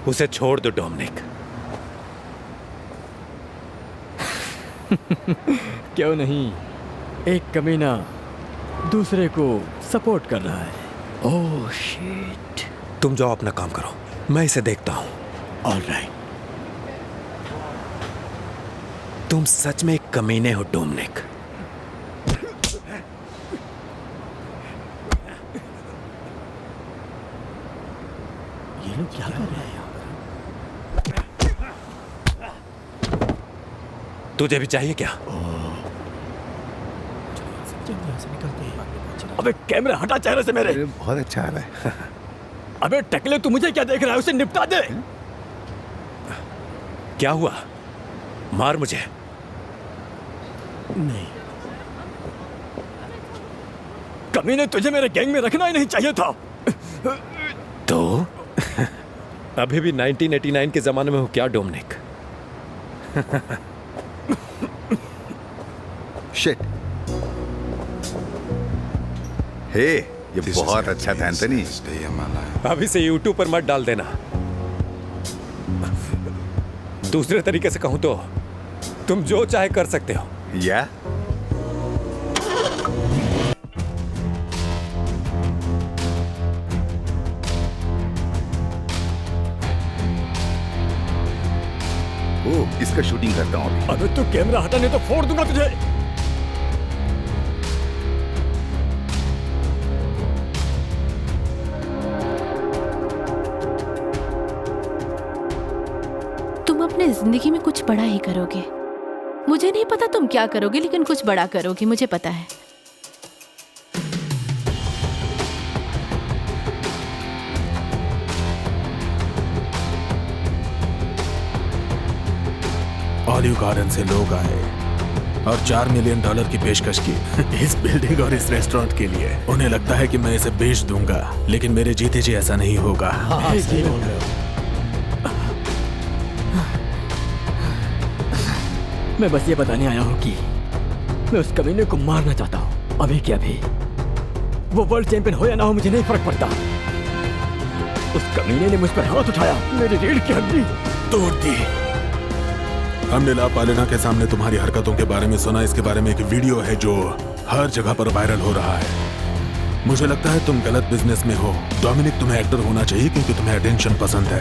उसे छोड़ दो डोमिनिक। क्यों नहीं? एक कमीना दूसरे को सपोर्ट कर रहा है। Oh shit. तुम जाओ अपना काम करो, मैं इसे देखता हूं। ऑलराइट। तुम सच में एक कमीने हो डोमिनिक। ये लोग क्या कर रहे हैं? तुझे भी चाहिए क्या? अबे कैमरा हटा चेहरे से मेरे। बहुत अच्छा आ रहा है। अबे टकले, तू मुझे क्या देख रहा है? उसे निपटा दे। क्या हुआ? मार मुझे। नहीं, कमीने, तुझे मेरे गैंग में रखना ही नहीं चाहिए था। तो अभी भी 1989 के जमाने में हो क्या डोमिनिक? शिट। हे, ये बहुत अच्छा था एंथनी। अभी से YouTube पर मत डाल देना। दूसरे तरीके से कहूं तो तुम जो चाहे कर सकते हो। या इसका शूटिंग करता हूं अभी। अबे तू कैमरा हटा, नहीं तो फोड़ दूंगा तुझे। तुम अपने जिंदगी में कुछ बड़ा ही करोगे। मुझे नहीं पता तुम क्या करोगे, लेकिन कुछ बड़ा करोगे, मुझे पता है। ऑलिव गार्डन से लोग आए और $4 मिलियन की पेशकश की इस बिल्डिंग और इस रेस्टोरेंट के लिए। उन्हें लगता है कि मैं इसे बेच दूंगा, लेकिन मेरे जीते जी ऐसा नहीं होगा। सही बोल रहे हो। मैं बस ये बताने आया हूँ कि मैं उस कमीने को मारना चाहता हूँ, अभी के अभी। वो वर्ल्ड चैंपियन हो या ना हो, मुझे नहीं फर्क पड़ता। उस कमीने ने मुझ पर हाथ उठाया, मेरी रीढ़ की हड्डी तोड़ दी। हमने लापालिना के सामने तुम्हारी हरकतों के बारे में सुना। इसके बारे में एक वीडियो है जो हर जगह पर वायरल हो रहा है। मुझे लगता है तुम गलत बिजनेस में हो। डोमिनिक, तुम्हें एक्टर होना चाहिए क्योंकि तुम्हें अटेंशन पसंद है।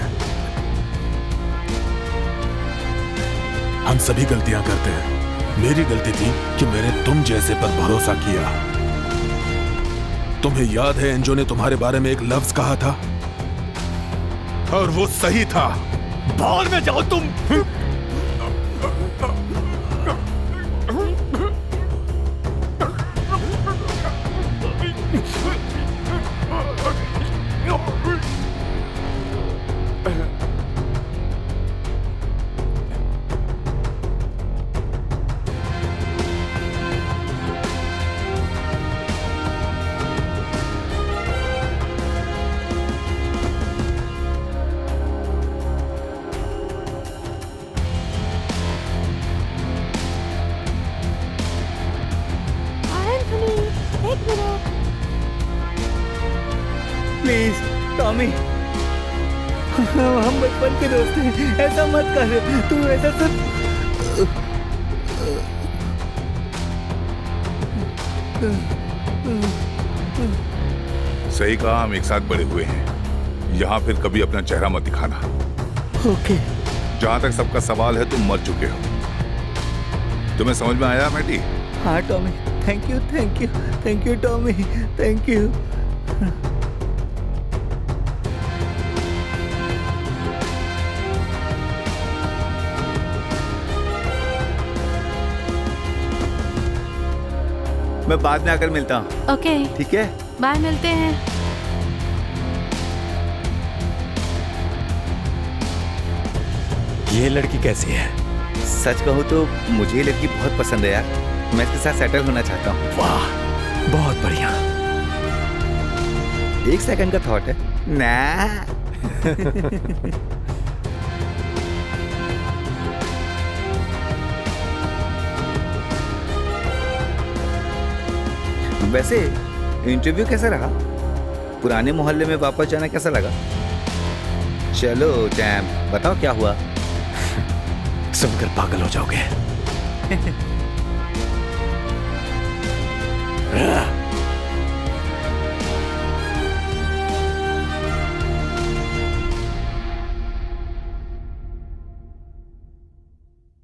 हम सभी गलतियां करते हैं। मेरी गलती थी कि मैंने तुम जैसे पर भरोसा किया। तुम्हें याद है एंजो ने तुम्हारे बारे में एक लफ्ज कहा था और वो सही था। बाहर में जाओ तुम। प्लीज टॉमी, हम बचपन के दोस्त हैं, ऐसा मत कर। तू ऐसा सब सही कहा, हम एक साथ बड़े हुए हैं। यहाँ फिर कभी अपना चेहरा मत दिखाना। ओके। जहाँ तक सबका सवाल है, तुम मर चुके हो। तुम्हें समझ में आया मैटी? हाँ Tommy, thank you thank you thank you Tommy, thank you. मैं बाद में आकर मिलता हूँ। ओके ठीक है, बाय, मिलते हैं। ये लड़की कैसी है? सच कहूँ तो मुझे ये लड़की बहुत पसंद है यार। मैं इसके साथ सेटल होना चाहता हूँ। वाह, बहुत बढ़िया। 1 सेकंड का थॉट है ना। वैसे इंटरव्यू कैसा रहा? पुराने मोहल्ले में वापस जाना कैसा लगा? चलो जैम, बताओ क्या हुआ? सुनकर पागल हो जाओगे।